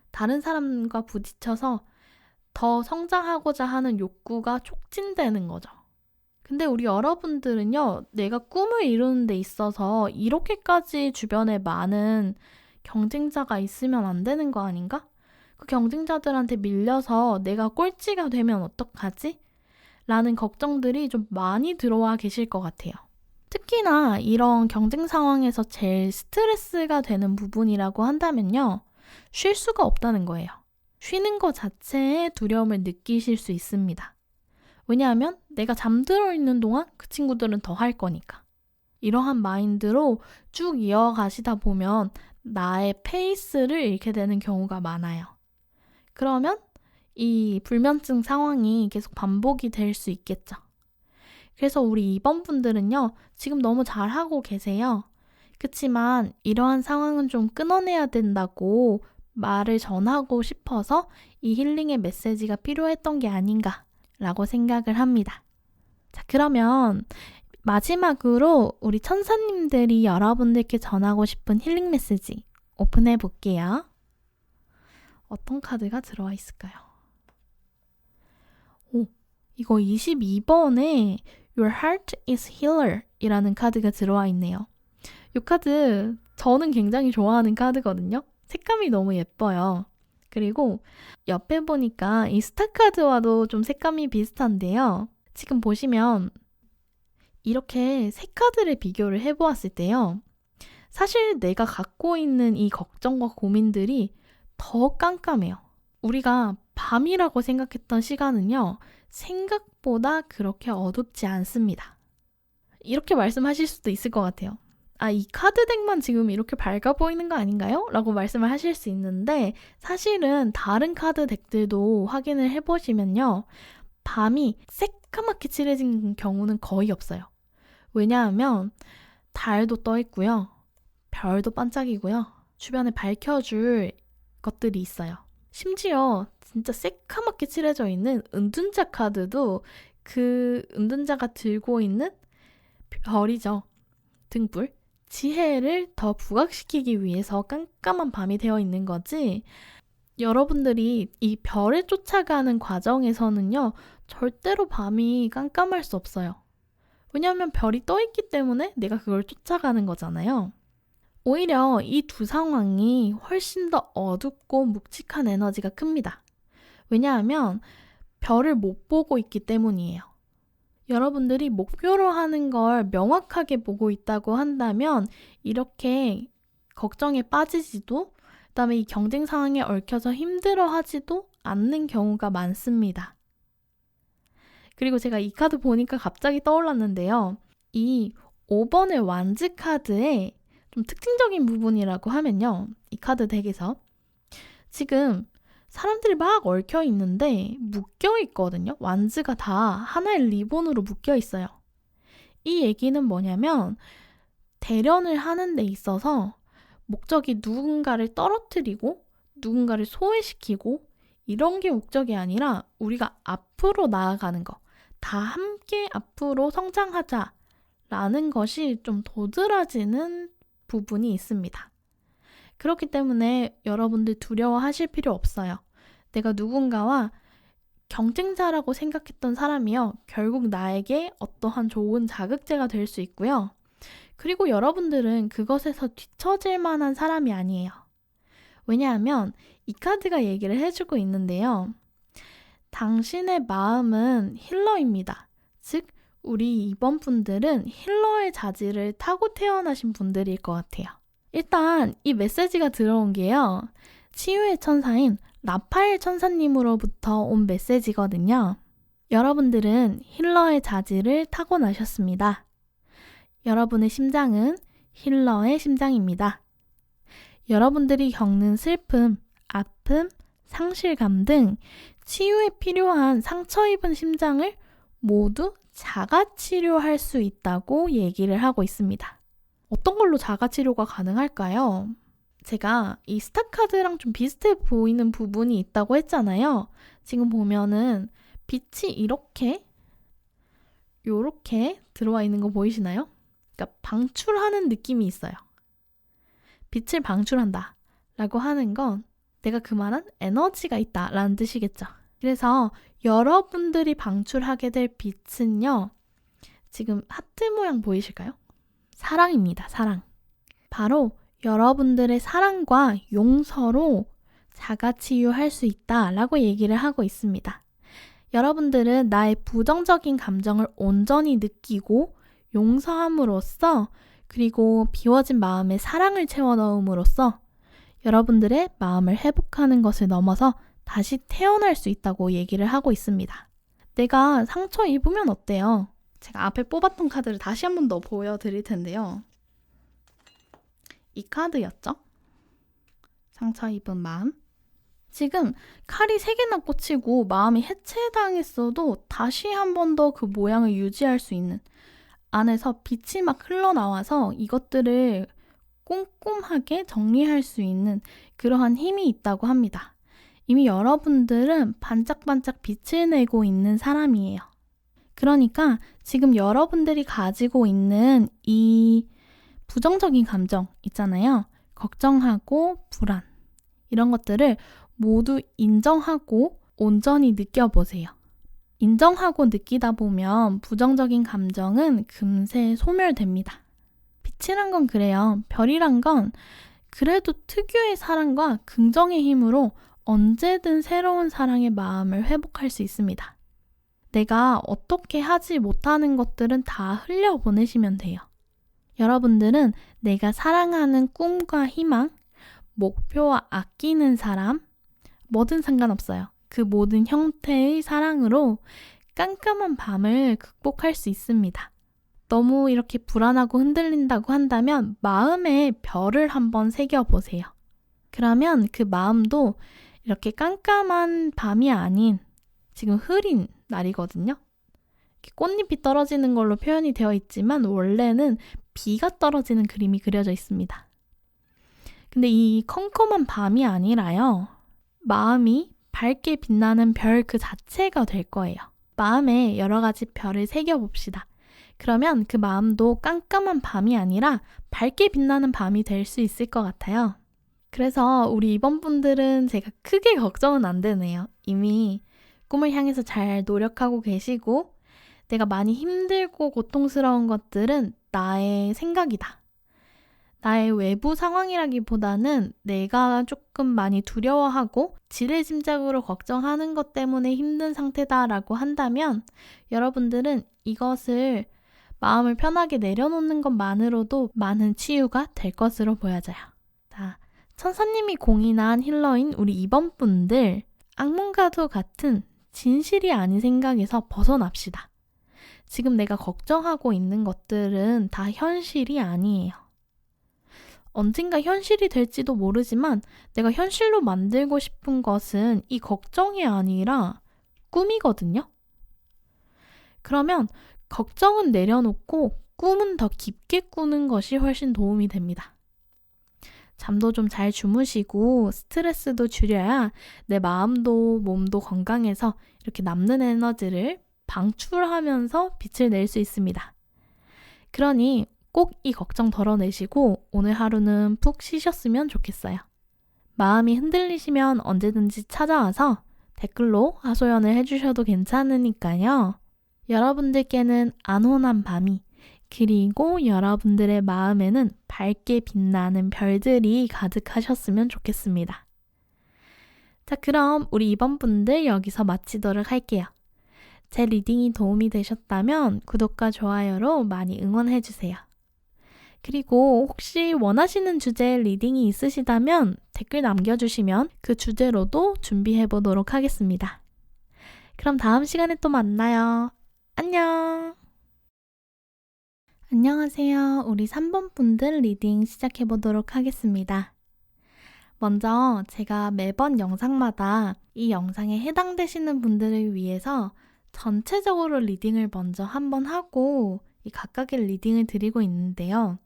A: 다른 사람과 부딪혀서 더 성장하고자 하는 욕구가 촉진되는 거죠. 근데 우리 여러분들은요, 내가 꿈을 이루는 데 있어서 이렇게까지 주변에 많은 경쟁자가 있으면 안 되는 거 아닌가? 그 경쟁자들한테 밀려서 내가 꼴찌가 되면 어떡하지? 라는 걱정들이 좀 많이 들어와 계실 것 같아요. 특히나 이런 경쟁 상황에서 제일 스트레스가 되는 부분이라고 한다면요. 쉴 수가 없다는 거예요. 쉬는 것 자체에 두려움을 느끼실 수 있습니다. 왜냐하면 내가 잠들어 있는 동안 그 친구들은 더 할 거니까. 이러한 마인드로 쭉 이어가시다 보면 나의 페이스를 잃게 되는 경우가 많아요. 그러면 이 불면증 상황이 계속 반복이 될 수 있겠죠. 그래서 우리 이번 분들은요, 지금 너무 잘하고 계세요. 그치만 이러한 상황은 좀 끊어내야 된다고 말을 전하고 싶어서 이 힐링의 메시지가 필요했던 게 아닌가라고 생각을 합니다. 자, 그러면 마지막으로 우리 천사님들이 여러분들께 전하고 싶은 힐링 메시지 오픈해 볼게요. 어떤 카드가 들어와 있을까요? 이거 22번에 Your Heart is Healer 이라는 카드가 들어와 있네요. 이 카드 저는 굉장히 좋아하는 카드거든요. 색감이 너무 예뻐요. 그리고 옆에 보니까 이 스타카드와도 좀 색감이 비슷한데요. 지금 보시면 이렇게 세 카드를 비교를 해보았을 때요. 사실 내가 갖고 있는 이 걱정과 고민들이 더 깜깜해요. 우리가 밤이라고 생각했던 시간은요. 생각보다 그렇게 어둡지 않습니다. 이렇게 말씀하실 수도 있을 것 같아요. 이 카드 덱만 지금 이렇게 밝아 보이는 거 아닌가요? 라고 말씀을 하실 수 있는데 사실은 다른 카드 덱들도 확인을 해보시면요. 밤이 새까맣게 칠해진 경우는 거의 없어요. 왜냐하면 달도 떠 있고요. 별도 반짝이고요. 주변에 밝혀줄 것들이 있어요. 심지어 진짜 새까맣게 칠해져 있는 은둔자 카드도 그 은둔자가 들고 있는 별이죠. 등불. 지혜를 더 부각시키기 위해서 깜깜한 밤이 되어 있는 거지. 여러분들이 이 별을 쫓아가는 과정에서는요. 절대로 밤이 깜깜할 수 없어요. 왜냐하면 별이 떠 있기 때문에 내가 그걸 쫓아가는 거잖아요. 오히려 이 두 상황이 훨씬 더 어둡고 묵직한 에너지가 큽니다. 왜냐하면 별을 못 보고 있기 때문이에요. 여러분들이 목표로 하는 걸 명확하게 보고 있다고 한다면 이렇게 걱정에 빠지지도 그다음에 이 경쟁 상황에 얽혀서 힘들어하지도 않는 경우가 많습니다. 그리고 제가 이 카드 보니까 갑자기 떠올랐는데요. 이 5번의 완즈 카드의 좀 특징적인 부분이라고 하면요. 이 카드 덱에서 지금 사람들이 막 얽혀 있는데 묶여 있거든요. 완즈가 다 하나의 리본으로 묶여 있어요. 이 얘기는 뭐냐면 대련을 하는 데 있어서 목적이 누군가를 떨어뜨리고 누군가를 소외시키고 이런 게 목적이 아니라 우리가 앞으로 나아가는 거. 다 함께 앞으로 성장하자라는 것이 좀 도드라지는 부분이 있습니다. 그렇기 때문에 여러분들 두려워하실 필요 없어요. 내가 누군가와 경쟁자라고 생각했던 사람이요. 결국 나에게 어떠한 좋은 자극제가 될 수 있고요. 그리고 여러분들은 그것에서 뒤처질 만한 사람이 아니에요. 왜냐하면 이 카드가 얘기를 해주고 있는데요. 당신의 마음은 힐러입니다. 즉, 우리 이번 분들은 힐러의 자질을 타고 태어나신 분들일 것 같아요. 일단 이 메시지가 들어온 게요. 치유의 천사인 라파엘 천사님으로부터 온 메시지거든요. 여러분들은 힐러의 자질을 타고나셨습니다. 여러분의 심장은 힐러의 심장입니다. 여러분들이 겪는 슬픔, 아픔, 상실감 등 치유에 필요한 상처 입은 심장을 모두 자가치료할 수 있다고 얘기를 하고 있습니다. 어떤 걸로 자가치료가 가능할까요? 제가 이 스타카드랑 좀 비슷해 보이는 부분이 있다고 했잖아요. 지금 보면은 빛이 이렇게 들어와 있는 거 보이시나요? 그러니까 방출하는 느낌이 있어요. 빛을 방출한다 라고 하는 건 내가 그만한 에너지가 있다 라는 뜻이겠죠. 그래서 여러분들이 방출하게 될 빛은요. 지금 하트 모양 보이실까요? 사랑입니다. 사랑. 바로 여러분들의 사랑과 용서로 자가치유할 수 있다라고 얘기를 하고 있습니다. 여러분들은 나의 부정적인 감정을 온전히 느끼고 용서함으로써 그리고 비워진 마음에 사랑을 채워 넣음으로써 여러분들의 마음을 회복하는 것을 넘어서 다시 태어날 수 있다고 얘기를 하고 있습니다. 내가 상처 입으면 어때요? 제가 앞에 뽑았던 카드를 다시 한 번 더 보여드릴 텐데요. 이 카드였죠? 상처 입은 마음. 지금 칼이 3개나 꽂히고 마음이 해체당했어도 다시 한 번 더 그 모양을 유지할 수 있는 안에서 빛이 막 흘러나와서 이것들을 꼼꼼하게 정리할 수 있는 그러한 힘이 있다고 합니다. 이미 여러분들은 반짝반짝 빛을 내고 있는 사람이에요. 그러니까 지금 여러분들이 가지고 있는 이 부정적인 감정 있잖아요. 걱정하고 불안 이런 것들을 모두 인정하고 온전히 느껴보세요. 인정하고 느끼다 보면 부정적인 감정은 금세 소멸됩니다. 빛이란 건 그래요. 별이란 건 그래도 특유의 사랑과 긍정의 힘으로 언제든 새로운 사랑의 마음을 회복할 수 있습니다. 내가 어떻게 하지 못하는 것들은 다 흘려보내시면 돼요. 여러분들은 내가 사랑하는 꿈과 희망, 목표와 아끼는 사람, 뭐든 상관없어요. 그 모든 형태의 사랑으로 깜깜한 밤을 극복할 수 있습니다. 너무 이렇게 불안하고 흔들린다고 한다면 마음에 별을 한번 새겨보세요. 그러면 그 마음도 이렇게 깜깜한 밤이 아닌 지금 흐린 날이거든요. 꽃잎이 떨어지는 걸로 표현이 되어 있지만 원래는 비가 떨어지는 그림이 그려져 있습니다. 근데 이 컴컴한 밤이 아니라요. 마음이 밝게 빛나는 별 그 자체가 될 거예요. 마음에 여러 가지 별을 새겨봅시다. 그러면 그 마음도 깜깜한 밤이 아니라 밝게 빛나는 밤이 될 수 있을 것 같아요. 그래서 우리 이번 분들은 제가 크게 걱정은 안 되네요. 이미 꿈을 향해서 잘 노력하고 계시고 내가 많이 힘들고 고통스러운 것들은 나의 생각이다. 나의 외부 상황이라기보다는 내가 조금 많이 두려워하고 지레짐작으로 걱정하는 것 때문에 힘든 상태다라고 한다면 여러분들은 이것을 마음을 편하게 내려놓는 것만으로도 많은 치유가 될 것으로 보여져요. 자, 천사님이 공인한 힐러인 우리 이번 분들 악몽과도 같은 진실이 아닌 생각에서 벗어납시다. 지금 내가 걱정하고 있는 것들은 다 현실이 아니에요. 언젠가 현실이 될지도 모르지만 내가 현실로 만들고 싶은 것은 이 걱정이 아니라 꿈이거든요. 그러면 걱정은 내려놓고 꿈은 더 깊게 꾸는 것이 훨씬 도움이 됩니다. 잠도 좀 잘 주무시고 스트레스도 줄여야 내 마음도 몸도 건강해서 이렇게 남는 에너지를 방출하면서 빛을 낼 수 있습니다. 그러니 꼭 이 걱정 덜어내시고 오늘 하루는 푹 쉬셨으면 좋겠어요. 마음이 흔들리시면 언제든지 찾아와서 댓글로 하소연을 해주셔도 괜찮으니까요. 여러분들께는 안온한 밤이 그리고 여러분들의 마음에는 밝게 빛나는 별들이 가득하셨으면 좋겠습니다. 자, 그럼 우리 이번 분들 여기서 마치도록 할게요. 제 리딩이 도움이 되셨다면 구독과 좋아요로 많이 응원해주세요. 그리고 혹시 원하시는 주제의 리딩이 있으시다면 댓글 남겨주시면 그 주제로도 준비해보도록 하겠습니다. 그럼 다음 시간에 또 만나요. 안녕! 안녕하세요. 우리 3번 분들 리딩 시작해보도록 하겠습니다. 먼저 제가 매번 영상마다 이 영상에 해당되시는 분들을 위해서 전체적으로 리딩을 먼저 한번 하고 이 각각의 리딩을 드리고 있는데요.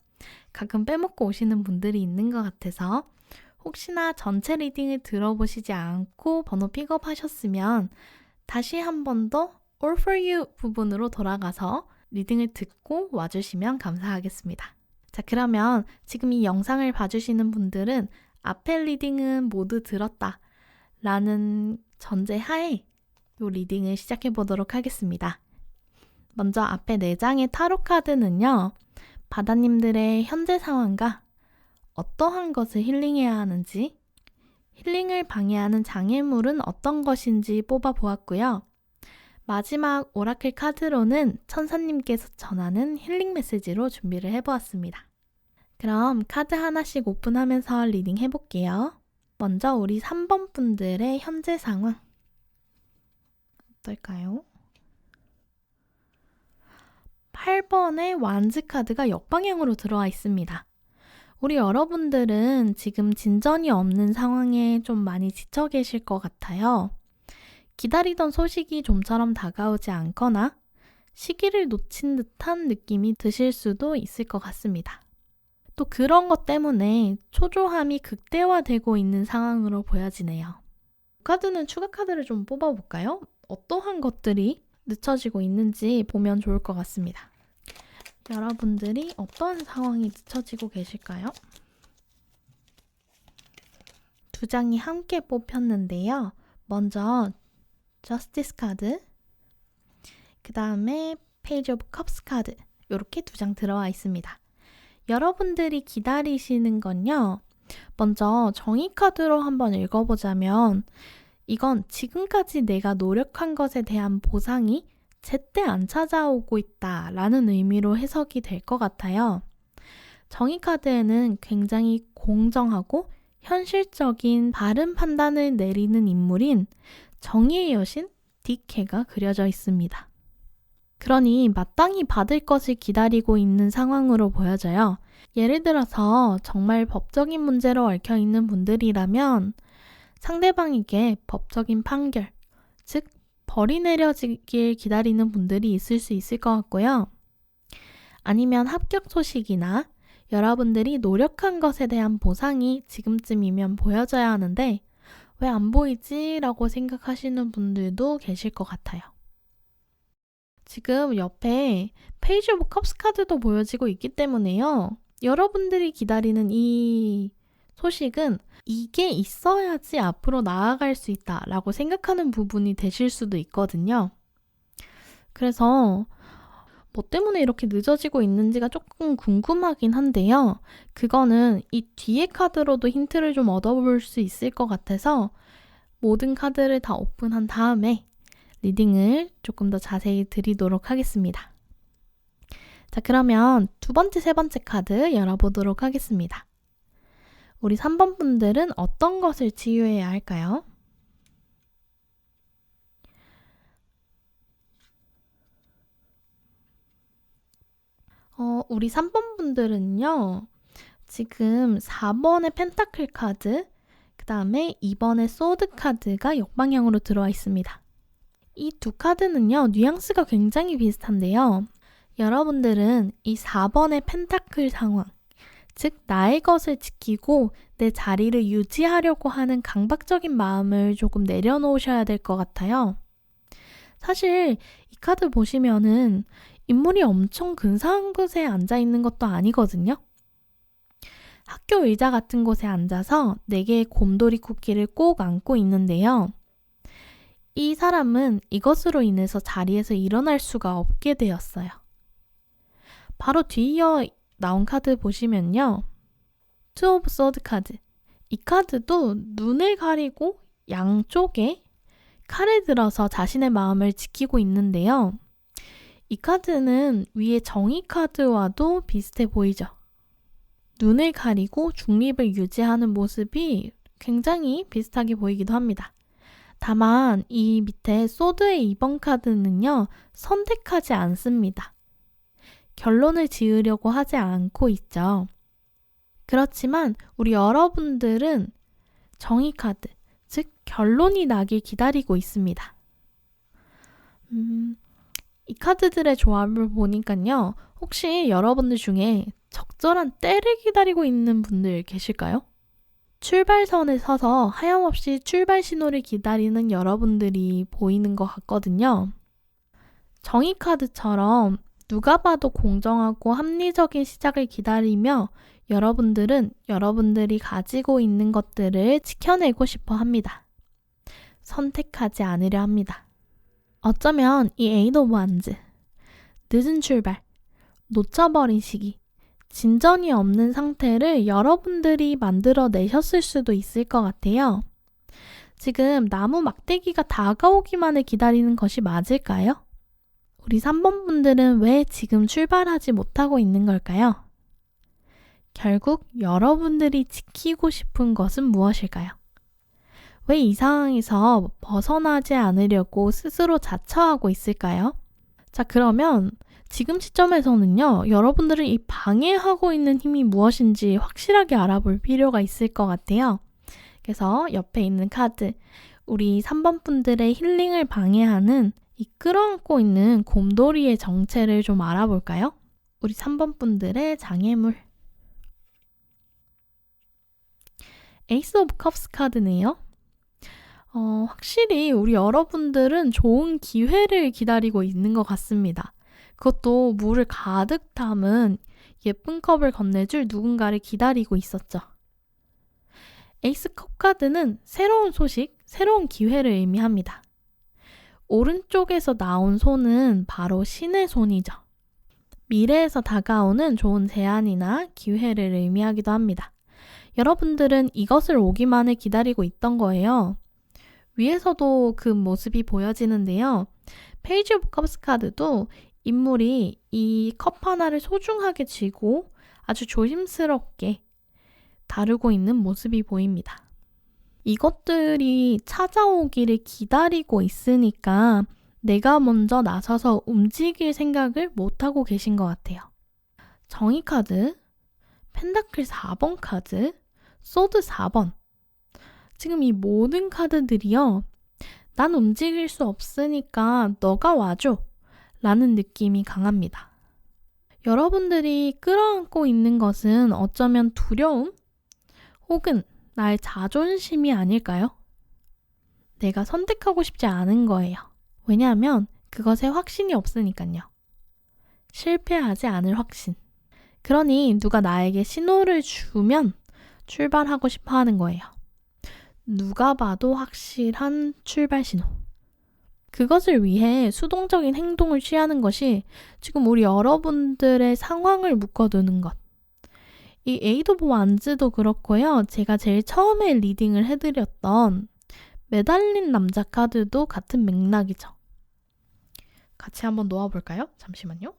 A: 가끔 빼먹고 오시는 분들이 있는 것 같아서 혹시나 전체 리딩을 들어보시지 않고 번호 픽업하셨으면 다시 한 번 더 All for You 부분으로 돌아가서 리딩을 듣고 와주시면 감사하겠습니다. 자, 그러면 지금 이 영상을 봐주시는 분들은 앞에 리딩은 모두 들었다 라는 전제하에 이 리딩을 시작해 보도록 하겠습니다. 먼저 앞에 4장의 타로 카드는요. 바다님들의 현재 상황과 어떠한 것을 힐링해야 하는지, 힐링을 방해하는 장애물은 어떤 것인지 뽑아 보았고요. 마지막 오라클 카드로는 천사님께서 전하는 힐링 메시지로 준비를 해보았습니다. 그럼 카드 하나씩 오픈하면서 리딩 해볼게요. 먼저 우리 3번 분들의 현재 상황 어떨까요? 8번의 완즈 카드가 역방향으로 들어와 있습니다. 우리 여러분들은 지금 진전이 없는 상황에 좀 많이 지쳐 계실 것 같아요. 기다리던 소식이 좀처럼 다가오지 않거나 시기를 놓친 듯한 느낌이 드실 수도 있을 것 같습니다. 또 그런 것 때문에 초조함이 극대화되고 있는 상황으로 보여지네요. 카드는 추가 카드를 좀 뽑아볼까요? 어떠한 것들이 늦춰지고 있는지 보면 좋을 것 같습니다. 여러분들이 어떤 상황이 늦춰지고 계실까요? 2장이 함께 뽑혔는데요. 먼저 저스티스 카드, 그 다음에 페이지 오브 컵스 카드 이렇게 2장 들어와 있습니다. 여러분들이 기다리시는 건요. 먼저 정의 카드로 한번 읽어보자면 이건 지금까지 내가 노력한 것에 대한 보상이 제때 안 찾아오고 있다라는 의미로 해석이 될 것 같아요. 정의 카드에는 굉장히 공정하고 현실적인 바른 판단을 내리는 인물인 정의의 여신 디케가 그려져 있습니다. 그러니 마땅히 받을 것을 기다리고 있는 상황으로 보여져요. 예를 들어서 정말 법적인 문제로 얽혀있는 분들이라면 상대방에게 법적인 판결, 즉 벌이 내려지길 기다리는 분들이 있을 수 있을 것 같고요. 아니면 합격 소식이나 여러분들이 노력한 것에 대한 보상이 지금쯤이면 보여져야 하는데 왜 안 보이지? 라고 생각하시는 분들도 계실 것 같아요. 지금 옆에 페이지 오브 컵스 카드도 보여지고 있기 때문에요. 여러분들이 기다리는 이 소식은 이게 있어야지 앞으로 나아갈 수 있다라고 생각하는 부분이 되실 수도 있거든요. 그래서 뭐 때문에 이렇게 늦어지고 있는지가 조금 궁금하긴 한데요. 그거는 이 뒤에 카드로도 힌트를 좀 얻어볼 수 있을 것 같아서 모든 카드를 다 오픈한 다음에 리딩을 조금 더 자세히 드리도록 하겠습니다. 자, 그러면 두 번째, 세 번째 카드 열어보도록 하겠습니다. 우리 3번 분들은 어떤 것을 치유해야 할까요? 우리 3번 분들은요. 지금 4번의 펜타클 카드, 그 다음에 2번의 소드 카드가 역방향으로 들어와 있습니다. 이 두 카드는요. 뉘앙스가 굉장히 비슷한데요. 여러분들은 이 4번의 펜타클 상황, 즉 나의 것을 지키고 내 자리를 유지하려고 하는 강박적인 마음을 조금 내려놓으셔야 될 것 같아요. 사실 이 카드 보시면은 인물이 엄청 근사한 곳에 앉아있는 것도 아니거든요. 학교 의자 같은 곳에 앉아서 4개의 곰돌이 쿠키를 꼭 안고 있는데요. 이 사람은 이것으로 인해서 자리에서 일어날 수가 없게 되었어요. 바로 뒤이어 나온 카드 보시면요. 투 오브 소드 카드. 이 카드도 눈을 가리고 양쪽에 칼을 들어서 자신의 마음을 지키고 있는데요. 이 카드는 위에 정의 카드와도 비슷해 보이죠. 눈을 가리고 중립을 유지하는 모습이 굉장히 비슷하게 보이기도 합니다. 다만 이 밑에 소드의 2번 카드는요. 선택하지 않습니다. 결론을 지으려고 하지 않고 있죠. 그렇지만 우리 여러분들은 정의 카드, 즉 결론이 나길 기다리고 있습니다. 이 카드들의 조합을 보니까요. 혹시 여러분들 중에 적절한 때를 기다리고 있는 분들 계실까요? 출발선에 서서 하염없이 출발 신호를 기다리는 여러분들이 보이는 것 같거든요. 정의 카드처럼 누가 봐도 공정하고 합리적인 시작을 기다리며 여러분들은 여러분들이 가지고 있는 것들을 지켜내고 싶어 합니다. 선택하지 않으려 합니다. 어쩌면 이 에이트 오브 완즈, 늦은 출발, 놓쳐버린 시기, 진전이 없는 상태를 여러분들이 만들어내셨을 수도 있을 것 같아요. 지금 나무 막대기가 다가오기만을 기다리는 것이 맞을까요? 우리 3번 분들은 왜 지금 출발하지 못하고 있는 걸까요? 결국 여러분들이 지키고 싶은 것은 무엇일까요? 왜 이 상황에서 벗어나지 않으려고 스스로 자처하고 있을까요? 자, 그러면 지금 시점에서는요, 여러분들은 이 방해하고 있는 힘이 무엇인지 확실하게 알아볼 필요가 있을 것 같아요. 그래서 옆에 있는 카드, 우리 3번 분들의 힐링을 방해하는 이 끌어안고 있는 곰돌이의 정체를 좀 알아볼까요? 우리 3번 분들의 장애물. 에이스 오브 컵스 카드네요. 확실히 우리 여러분들은 좋은 기회를 기다리고 있는 것 같습니다. 그것도 물을 가득 담은 예쁜 컵을 건네줄 누군가를 기다리고 있었죠. 에이스 컵 카드는 새로운 소식, 새로운 기회를 의미합니다. 오른쪽에서 나온 손은 바로 신의 손이죠. 미래에서 다가오는 좋은 제안이나 기회를 의미하기도 합니다. 여러분들은 이것을 오기만을 기다리고 있던 거예요. 위에서도 그 모습이 보여지는데요. 페이지 오브 컵스 카드도 인물이 이 컵 하나를 소중하게 쥐고 아주 조심스럽게 다루고 있는 모습이 보입니다. 이것들이 찾아오기를 기다리고 있으니까 내가 먼저 나서서 움직일 생각을 못하고 계신 것 같아요. 정의 카드, 펜다클 4번 카드, 소드 4번. 지금 이 모든 카드들이요. 난 움직일 수 없으니까 너가 와줘 라는 느낌이 강합니다. 여러분들이 끌어안고 있는 것은 어쩌면 두려움 혹은 나의 자존심이 아닐까요? 내가 선택하고 싶지 않은 거예요. 왜냐하면 그것에 확신이 없으니까요. 실패하지 않을 확신. 그러니 누가 나에게 신호를 주면 출발하고 싶어 하는 거예요. 누가 봐도 확실한 출발 신호. 그것을 위해 수동적인 행동을 취하는 것이 지금 우리 여러분들의 상황을 묶어두는 것. 이 에이드 오브 완즈도 그렇고요. 제가 제일 처음에 리딩을 해드렸던 매달린 남자 카드도 같은 맥락이죠. 같이 한번 놓아볼까요? 잠시만요.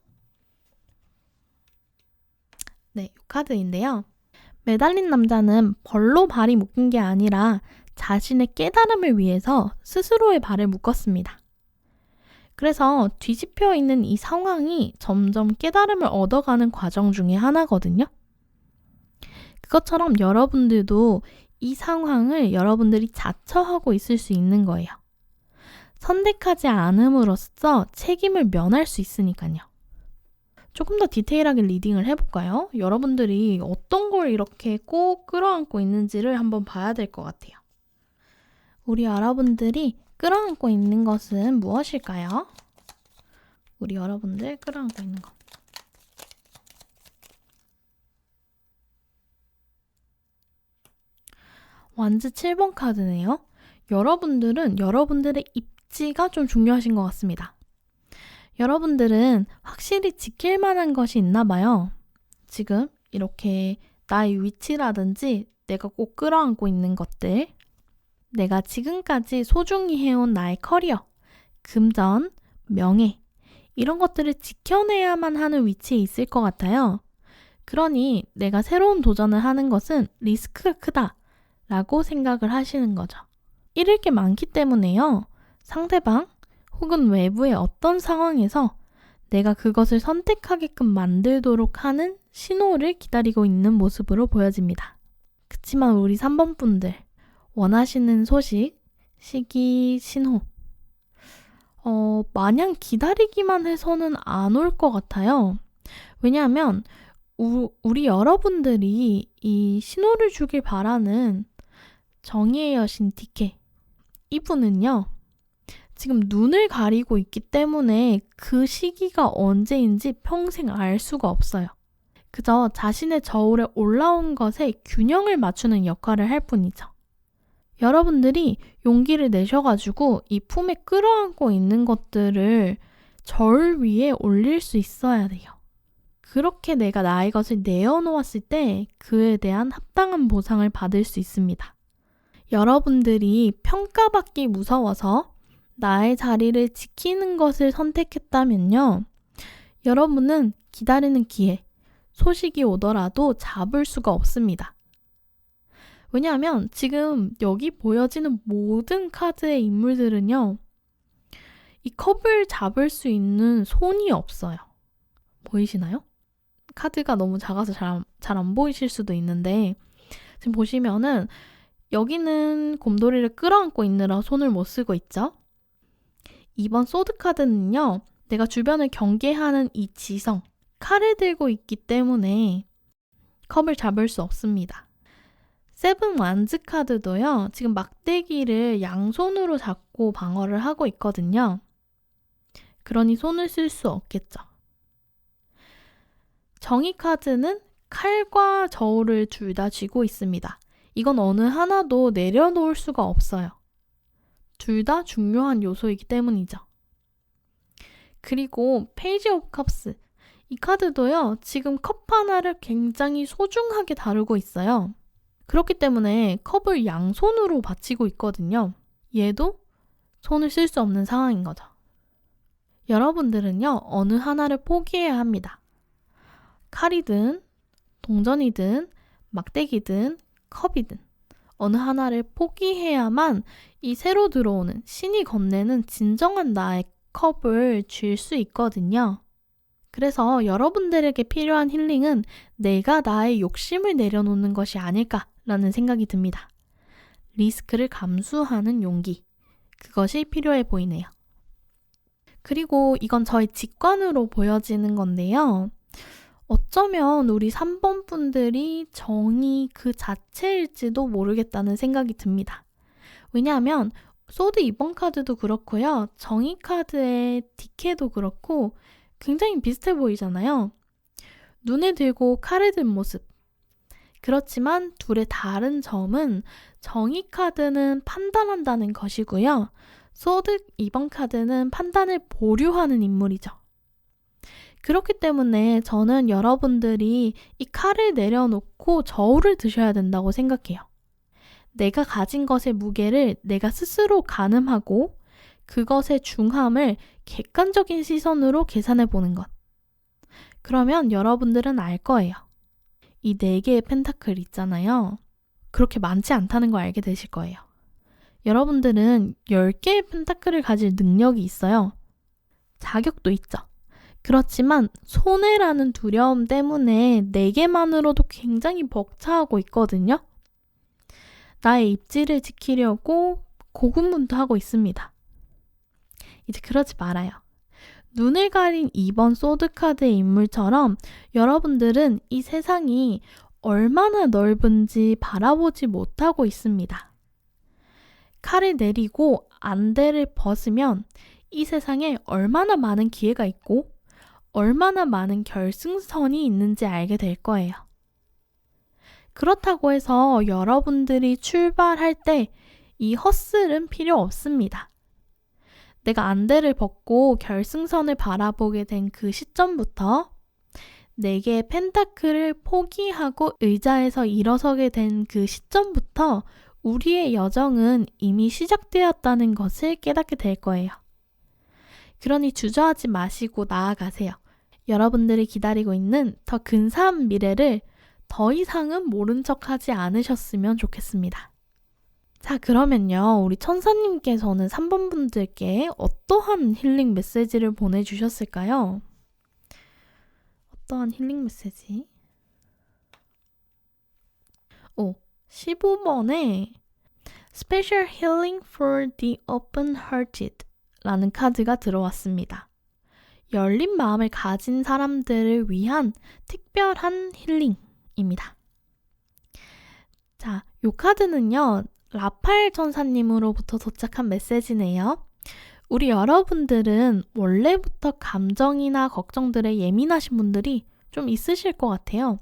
A: 네, 이 카드인데요. 매달린 남자는 벌로 발이 묶인 게 아니라 자신의 깨달음을 위해서 스스로의 발을 묶었습니다. 그래서 뒤집혀 있는 이 상황이 점점 깨달음을 얻어가는 과정 중에 하나거든요. 그것처럼 여러분들도 이 상황을 여러분들이 자처하고 있을 수 있는 거예요. 선택하지 않음으로써 책임을 면할 수 있으니까요. 조금 더 디테일하게 리딩을 해볼까요? 여러분들이 어떤 걸 이렇게 꼭 끌어안고 있는지를 한번 봐야 될 것 같아요. 우리 여러분들이 끌어안고 있는 것은 무엇일까요? 우리 여러분들 끌어안고 있는 것. 완즈 7번 카드네요. 여러분들은 여러분들의 입지가 좀 중요하신 것 같습니다. 여러분들은 확실히 지킬 만한 것이 있나 봐요. 지금 이렇게 나의 위치라든지 내가 꼭 끌어안고 있는 것들, 내가 지금까지 소중히 해온 나의 커리어, 금전, 명예 이런 것들을 지켜내야만 하는 위치에 있을 것 같아요. 그러니 내가 새로운 도전을 하는 것은 리스크가 크다 라고 생각을 하시는 거죠. 잃을 게 많기 때문에요. 상대방 혹은 외부의 어떤 상황에서 내가 그것을 선택하게끔 만들도록 하는 신호를 기다리고 있는 모습으로 보여집니다. 그치만 우리 3번 분들 원하시는 소식, 시기, 신호 마냥 기다리기만 해서는 안 올 것 같아요. 왜냐하면 우리 여러분들이 이 신호를 주길 바라는 정의의 여신 디케 이분은요. 지금 눈을 가리고 있기 때문에 그 시기가 언제인지 평생 알 수가 없어요. 그저 자신의 저울에 올라온 것에 균형을 맞추는 역할을 할 뿐이죠. 여러분들이 용기를 내셔가지고 이 품에 끌어안고 있는 것들을 저울 위에 올릴 수 있어야 돼요. 그렇게 내가 나의 것을 내어놓았을 때 그에 대한 합당한 보상을 받을 수 있습니다. 여러분들이 평가받기 무서워서 나의 자리를 지키는 것을 선택했다면요. 여러분은 기다리는 기회, 소식이 오더라도 잡을 수가 없습니다. 왜냐하면 지금 여기 보여지는 모든 카드의 인물들은요. 이 컵을 잡을 수 있는 손이 없어요. 보이시나요? 카드가 너무 작아서 잘 안 보이실 수도 있는데 지금 보시면은 여기는 곰돌이를 끌어안고 있느라 손을 못 쓰고 있죠. 이번 소드 카드는요. 내가 주변을 경계하는 이 지성, 칼을 들고 있기 때문에 컵을 잡을 수 없습니다. 세븐 완즈 카드도요. 지금 막대기를 양손으로 잡고 방어를 하고 있거든요. 그러니 손을 쓸 수 없겠죠. 정의 카드는 칼과 저울을 둘 다 쥐고 있습니다. 이건 어느 하나도 내려놓을 수가 없어요. 둘 다 중요한 요소이기 때문이죠. 그리고 페이지 오브 컵스. 이 카드도요. 지금 컵 하나를 굉장히 소중하게 다루고 있어요. 그렇기 때문에 컵을 양손으로 받치고 있거든요. 얘도 손을 쓸 수 없는 상황인 거죠. 여러분들은요, 어느 하나를 포기해야 합니다. 칼이든, 동전이든, 막대기든, 컵이든 어느 하나를 포기해야만 이 새로 들어오는 신이 건네는 진정한 나의 컵을 쥘 수 있거든요. 그래서 여러분들에게 필요한 힐링은 내가 나의 욕심을 내려놓는 것이 아닐까라는 생각이 듭니다. 리스크를 감수하는 용기. 그것이 필요해 보이네요. 그리고 이건 저의 직관으로 보여지는 건데요. 어쩌면 우리 3번 분들이 정의 그 자체일지도 모르겠다는 생각이 듭니다. 왜냐하면 소드 2번 카드도 그렇고요. 정의 카드의 디케도 그렇고 굉장히 비슷해 보이잖아요. 눈에 들고 칼을 든 모습. 그렇지만 둘의 다른 점은 정의 카드는 판단한다는 것이고요. 소드 2번 카드는 판단을 보류하는 인물이죠. 그렇기 때문에 저는 여러분들이 이 칼을 내려놓고 저울을 드셔야 된다고 생각해요. 내가 가진 것의 무게를 내가 스스로 가늠하고 그것의 중함을 객관적인 시선으로 계산해 보는 것. 그러면 여러분들은 알 거예요. 이 4개의 펜타클 있잖아요. 그렇게 많지 않다는 걸 알게 되실 거예요. 여러분들은 10개의 펜타클을 가질 능력이 있어요. 자격도 있죠. 그렇지만 손해라는 두려움 때문에 4개만으로도 굉장히 벅차하고 있거든요. 나의 입지를 지키려고 고군분투하고 있습니다. 이제 그러지 말아요. 눈을 가린 2번 소드카드의 인물처럼 여러분들은 이 세상이 얼마나 넓은지 바라보지 못하고 있습니다. 칼을 내리고 안대를 벗으면 이 세상에 얼마나 많은 기회가 있고 얼마나 많은 결승선이 있는지 알게 될 거예요. 그렇다고 해서 여러분들이 출발할 때 이 헛슬은 필요 없습니다. 내가 안대를 벗고 결승선을 바라보게 된 그 시점부터 4개의 펜타클을 포기하고 의자에서 일어서게 된 그 시점부터 우리의 여정은 이미 시작되었다는 것을 깨닫게 될 거예요. 그러니 주저하지 마시고 나아가세요. 여러분들이 기다리고 있는 더 근사한 미래를 더 이상은 모른 척하지 않으셨으면 좋겠습니다. 자, 그러면요. 우리 천사님께서는 3번 분들께 어떠한 힐링 메시지를 보내주셨을까요? 어떠한 힐링 메시지? 15번에 Special Healing for the Open-Hearted 라는 카드가 들어왔습니다. 열린 마음을 가진 사람들을 위한 특별한 힐링입니다. 자, 이 카드는요. 라파엘 천사님으로부터 도착한 메시지네요. 우리 여러분들은 원래부터 감정이나 걱정들에 예민하신 분들이 좀 있으실 것 같아요.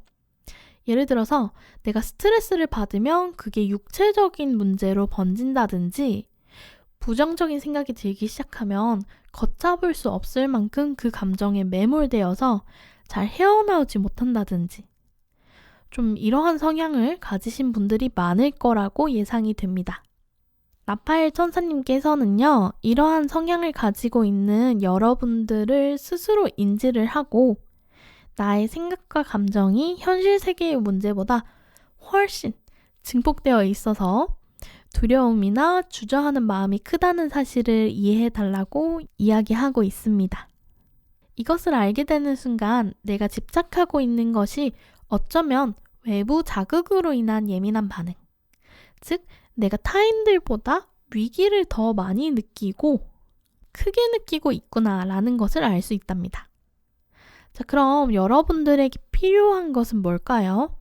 A: 예를 들어서 내가 스트레스를 받으면 그게 육체적인 문제로 번진다든지 부정적인 생각이 들기 시작하면 걷잡을 수 없을 만큼 그 감정에 매몰되어서 잘 헤어나오지 못한다든지 좀 이러한 성향을 가지신 분들이 많을 거라고 예상이 됩니다. 라파엘 천사님께서는요, 이러한 성향을 가지고 있는 여러분들을 스스로 인지를 하고 나의 생각과 감정이 현실 세계의 문제보다 훨씬 증폭되어 있어서 두려움이나 주저하는 마음이 크다는 사실을 이해해달라고 이야기하고 있습니다. 이것을 알게 되는 순간 내가 집착하고 있는 것이 어쩌면 외부 자극으로 인한 예민한 반응, 즉 내가 타인들보다 위기를 더 많이 느끼고 크게 느끼고 있구나라는 것을 알 수 있답니다. 자, 그럼 여러분들에게 필요한 것은 뭘까요?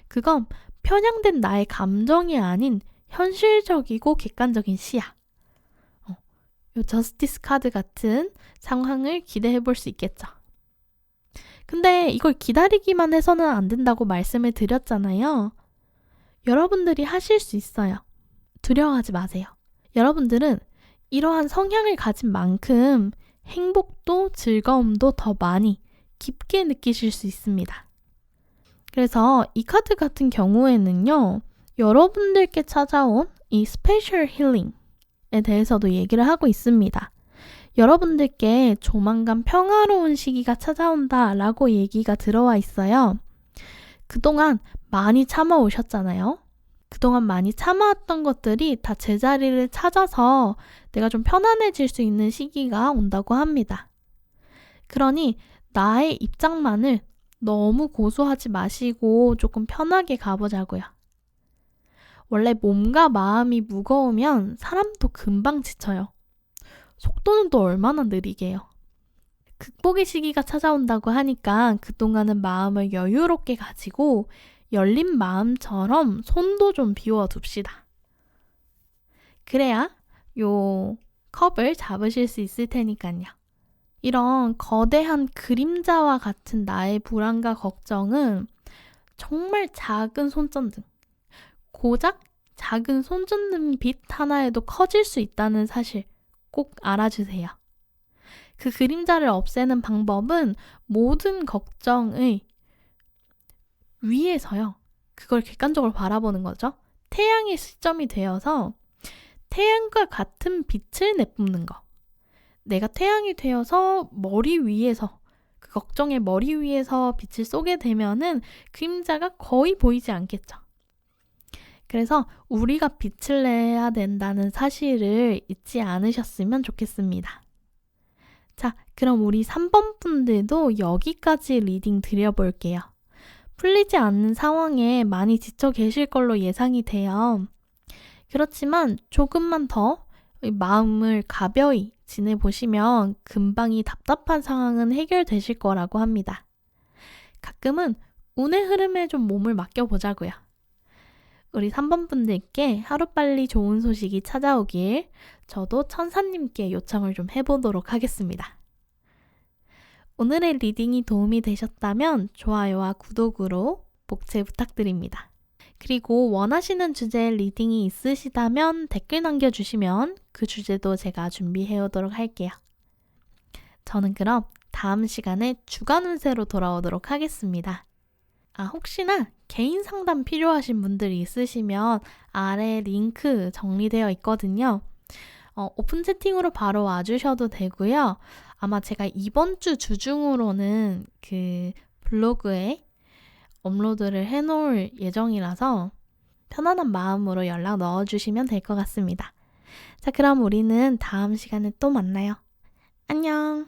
A: 그건 편향된 나의 감정이 아닌 현실적이고 객관적인 시야. 요 저스티스 카드 같은 상황을 기대해 볼 수 있겠죠. 근데 이걸 기다리기만 해서는 안 된다고 말씀을 드렸잖아요. 여러분들이 하실 수 있어요. 두려워하지 마세요. 여러분들은 이러한 성향을 가진 만큼 행복도 즐거움도 더 많이 깊게 느끼실 수 있습니다. 그래서 이 카드 같은 경우에는요, 여러분들께 찾아온 이 스페셜 힐링에 대해서도 얘기를 하고 있습니다. 여러분들께 조만간 평화로운 시기가 찾아온다 라고 얘기가 들어와 있어요. 그동안 많이 참아오셨잖아요. 그동안 많이 참아왔던 것들이 다 제자리를 찾아서 내가 좀 편안해질 수 있는 시기가 온다고 합니다. 그러니 나의 입장만을 너무 고수하지 마시고 조금 편하게 가보자고요. 원래 몸과 마음이 무거우면 사람도 금방 지쳐요. 속도는 또 얼마나 느리게요. 극복의 시기가 찾아온다고 하니까 그동안은 마음을 여유롭게 가지고 열린 마음처럼 손도 좀 비워둡시다. 그래야 요 컵을 잡으실 수 있을 테니까요. 이런 거대한 그림자와 같은 나의 불안과 걱정은 정말 작은 손전등, 고작 작은 손전등 빛 하나에도 커질 수 있다는 사실 꼭 알아주세요. 그 그림자를 없애는 방법은 모든 걱정의 위에서요. 그걸 객관적으로 바라보는 거죠. 태양의 시점이 되어서 태양과 같은 빛을 내뿜는 거. 내가 태양이 되어서 머리 위에서, 그 걱정의 머리 위에서 빛을 쏘게 되면은 그림자가 거의 보이지 않겠죠. 그래서 우리가 빛을 내야 된다는 사실을 잊지 않으셨으면 좋겠습니다. 자, 그럼 우리 3번 분들도 여기까지 리딩 드려볼게요. 풀리지 않는 상황에 많이 지쳐 계실 걸로 예상이 돼요. 그렇지만 조금만 더 마음을 가벼이 지내보시면 금방 이 답답한 상황은 해결되실 거라고 합니다. 가끔은 운의 흐름에 좀 몸을 맡겨보자고요. 우리 3번 분들께 하루빨리 좋은 소식이 찾아오길 저도 천사님께 요청을 좀 해보도록 하겠습니다. 오늘의 리딩이 도움이 되셨다면 좋아요와 구독으로 복채 부탁드립니다. 그리고 원하시는 주제의 리딩이 있으시다면 댓글 남겨주시면 그 주제도 제가 준비해 오도록 할게요. 저는 그럼 다음 시간에 주간 운세로 돌아오도록 하겠습니다. 혹시나 개인 상담 필요하신 분들이 있으시면 아래 링크 정리되어 있거든요. 오픈 채팅으로 바로 와주셔도 되고요. 아마 제가 이번 주 주중으로는 그 블로그에 업로드를 해놓을 예정이라서 편안한 마음으로 연락 넣어주시면 될 것 같습니다. 자, 그럼 우리는 다음 시간에 또 만나요. 안녕!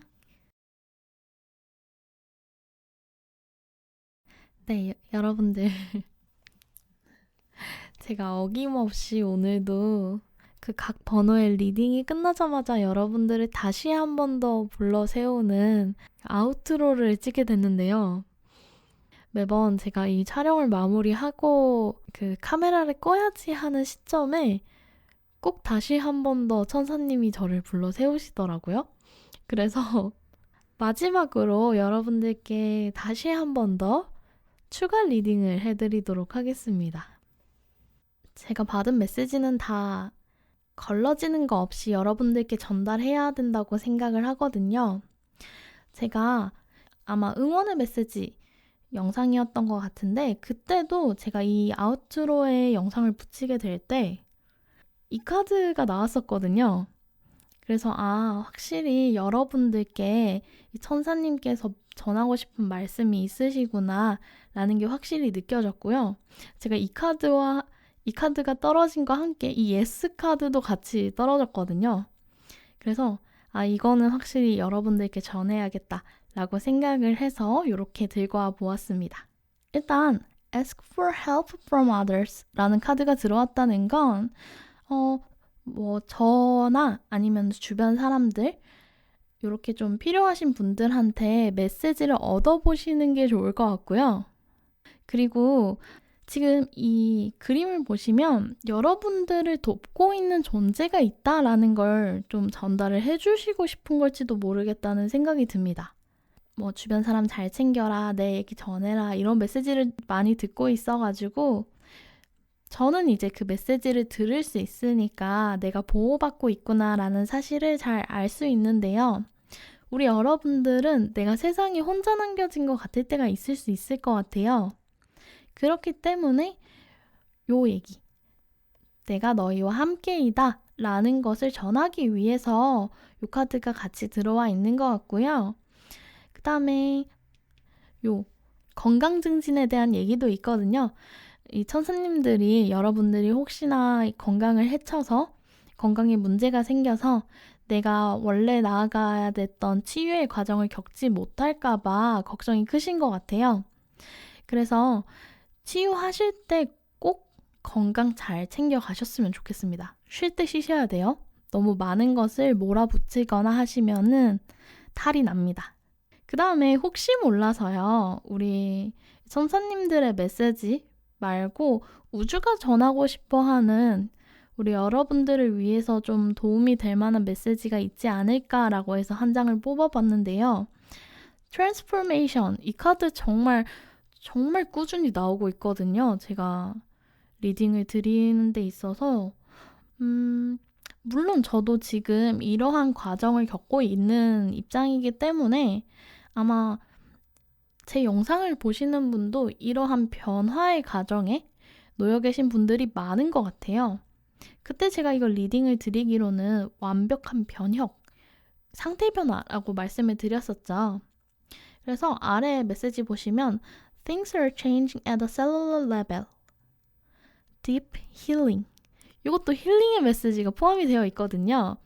A: 네, 여러분들. 제가 어김없이 오늘도 그 각 번호의 리딩이 끝나자마자 여러분들을 다시 한 번 더 불러 세우는 아우트로를 찍게 됐는데요. 매번 제가 이 촬영을 마무리하고 그 카메라를 꺼야지 하는 시점에 꼭 다시 한 번 더 천사님이 저를 불러 세우시더라고요. 그래서 마지막으로 여러분들께 다시 한 번 더 추가 리딩을 해드리도록 하겠습니다. 제가 받은 메시지는 다 걸러지는 거 없이 여러분들께 전달해야 된다고 생각을 하거든요. 제가 아마 응원의 메시지 영상이었던 것 같은데 그때도 제가 이 아우트로에 영상을 붙이게 될 때 이 카드가 나왔었거든요. 그래서 확실히 여러분들께 이 천사님께서 전하고 싶은 말씀이 있으시구나 라는 게 확실히 느껴졌고요. 제가 이 카드가 떨어진과 함께 이 예스 카드도 같이 떨어졌거든요. 그래서 이거는 확실히 여러분들께 전해야겠다 라고 생각을 해서 이렇게 들고 와 보았습니다. 일단 Ask for help from others 라는 카드가 들어왔다는 건 저나 아니면 주변 사람들 이렇게 좀 필요하신 분들한테 메시지를 얻어보시는 게 좋을 것 같고요. 그리고 지금 이 그림을 보시면 여러분들을 돕고 있는 존재가 있다라는 걸 좀 전달을 해주시고 싶은 걸지도 모르겠다는 생각이 듭니다. 주변 사람 잘 챙겨라, 내 얘기 전해라 이런 메시지를 많이 듣고 있어가지고 저는 이제 그 메시지를 들을 수 있으니까 내가 보호받고 있구나라는 사실을 잘 알 수 있는데요. 우리 여러분들은 내가 세상에 혼자 남겨진 것 같을 때가 있을 수 있을 것 같아요. 그렇기 때문에 요 얘기, 내가 너희와 함께이다 라는 것을 전하기 위해서 요 카드가 같이 들어와 있는 것 같고요. 그 다음에 요 건강 증진에 대한 얘기도 있거든요. 이 천사님들이 여러분들이 혹시나 건강을 해쳐서 건강에 문제가 생겨서 내가 원래 나아가야 됐던 치유의 과정을 겪지 못할까 봐 걱정이 크신 것 같아요. 그래서 치유하실 때 꼭 건강 잘 챙겨 가셨으면 좋겠습니다. 쉴 때 쉬셔야 돼요. 너무 많은 것을 몰아붙이거나 하시면은 탈이 납니다. 그 다음에 혹시 몰라서요. 우리 천사님들의 메시지 말고 우주가 전하고 싶어 하는 우리 여러분들을 위해서 좀 도움이 될 만한 메시지가 있지 않을까라고 해서 한 장을 뽑아봤는데요. 트랜스포메이션, 이 카드 정말 꾸준히 나오고 있거든요. 제가 리딩을 드리는 데 있어서 물론 저도 지금 이러한 과정을 겪고 있는 입장이기 때문에 아마 제 영상을 보시는 분도 이러한 변화의 과정에 놓여 계신 분들이 많은 것 같아요. 그때 제가 이걸 리딩을 드리기로는 완벽한 변혁, 상태 변화라고 말씀을 드렸었죠. 그래서 아래 메시지 보시면 Things are changing at a cellular level. Deep healing. 이것도 힐링의 메시지가 포함이 되어 있거든요.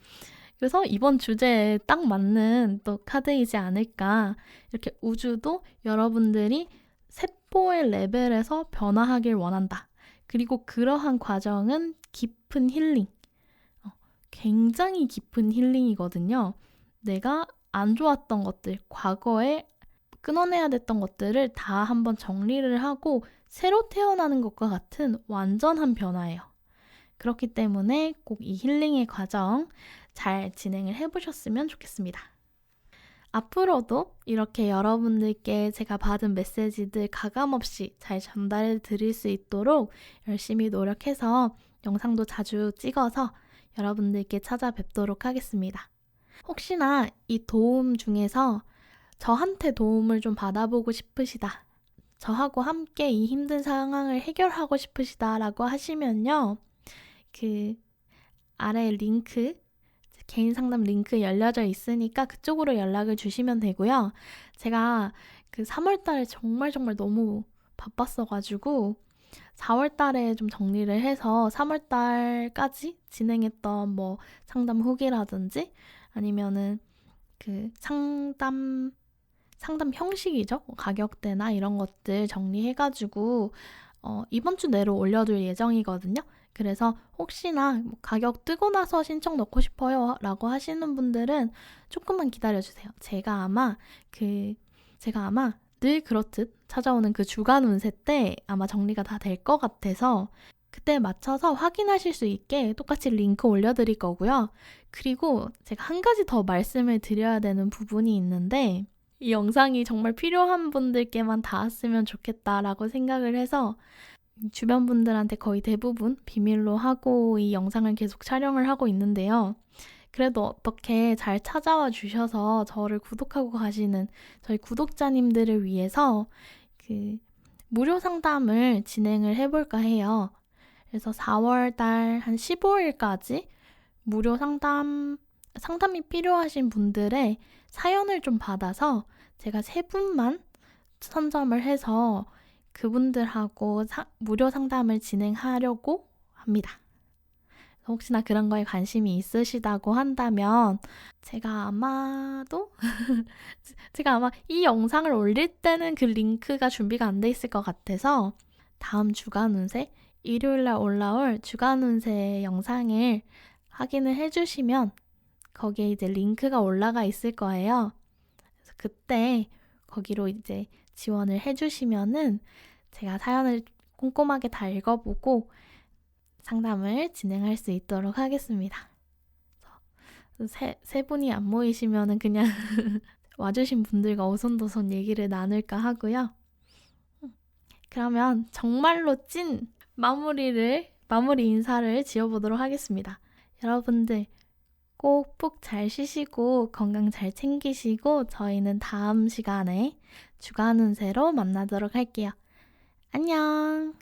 A: 그래서 이번 주제에 딱 맞는 또 카드이지 않을까. 이렇게 우주도 여러분들이 세포의 레벨에서 변화하길 원한다. 그리고 그러한 과정은 깊은 힐링. 굉장히 깊은 힐링이거든요. 내가 안 좋았던 것들, 과거에 끊어내야 됐던 것들을 다 한번 정리를 하고 새로 태어나는 것과 같은 완전한 변화예요. 그렇기 때문에 꼭 이 힐링의 과정 잘 진행을 해보셨으면 좋겠습니다. 앞으로도 이렇게 여러분들께 제가 받은 메시지들 가감없이 잘 전달해 드릴 수 있도록 열심히 노력해서 영상도 자주 찍어서 여러분들께 찾아뵙도록 하겠습니다. 혹시나 이 도움 중에서 저한테 도움을 좀 받아보고 싶으시다, 저하고 함께 이 힘든 상황을 해결하고 싶으시다라고 하시면요. 그 아래 링크, 개인 상담 링크 열려져 있으니까 그쪽으로 연락을 주시면 되고요. 제가 그 3월 달에 정말 너무 바빴어가지고 4월 달에 좀 정리를 해서 3월 달까지 진행했던 뭐 상담 후기라든지 아니면은 그 상담 형식이죠. 가격대나 이런 것들 정리해가지고 이번 주 내로 올려둘 예정이거든요. 그래서 혹시나 가격 뜨고 나서 신청 넣고 싶어요 라고 하시는 분들은 조금만 기다려주세요. 제가 아마 늘 그렇듯 찾아오는 그 주간 운세 때 아마 정리가 다 될 것 같아서 그때 맞춰서 확인하실 수 있게 똑같이 링크 올려드릴 거고요. 그리고 제가 한 가지 더 말씀을 드려야 되는 부분이 있는데 이 영상이 정말 필요한 분들께만 닿았으면 좋겠다라고 생각을 해서 주변 분들한테 거의 대부분 비밀로 하고 이 영상을 계속 촬영을 하고 있는데요. 그래도 어떻게 잘 찾아와 주셔서 저를 구독하고 가시는 저희 구독자님들을 위해서 그 무료 상담을 진행을 해볼까 해요. 그래서 4월 달 한 15일까지 무료 상담이 필요하신 분들의 사연을 좀 받아서 제가 3분만 선점을 해서 그분들하고 무료 상담을 진행하려고 합니다. 혹시나 그런 거에 관심이 있으시다고 한다면 제가 아마 이 영상을 올릴 때는 그 링크가 준비가 안 돼 있을 것 같아서 다음 주간 운세, 일요일날 올라올 주간 운세 영상을 확인을 해주시면 거기에 이제 링크가 올라가 있을 거예요. 그래서 그때 거기로 이제 지원을 해주시면은 제가 사연을 꼼꼼하게 다 읽어보고 상담을 진행할 수 있도록 하겠습니다. 세 분이 안 모이시면은 그냥 와주신 분들과 오손도손 얘기를 나눌까 하고요. 그러면 정말로 찐 마무리 인사를 지어보도록 하겠습니다. 여러분들 꼭 푹 잘 쉬시고 건강 잘 챙기시고 저희는 다음 시간에 주간 운세로 만나도록 할게요. 안녕!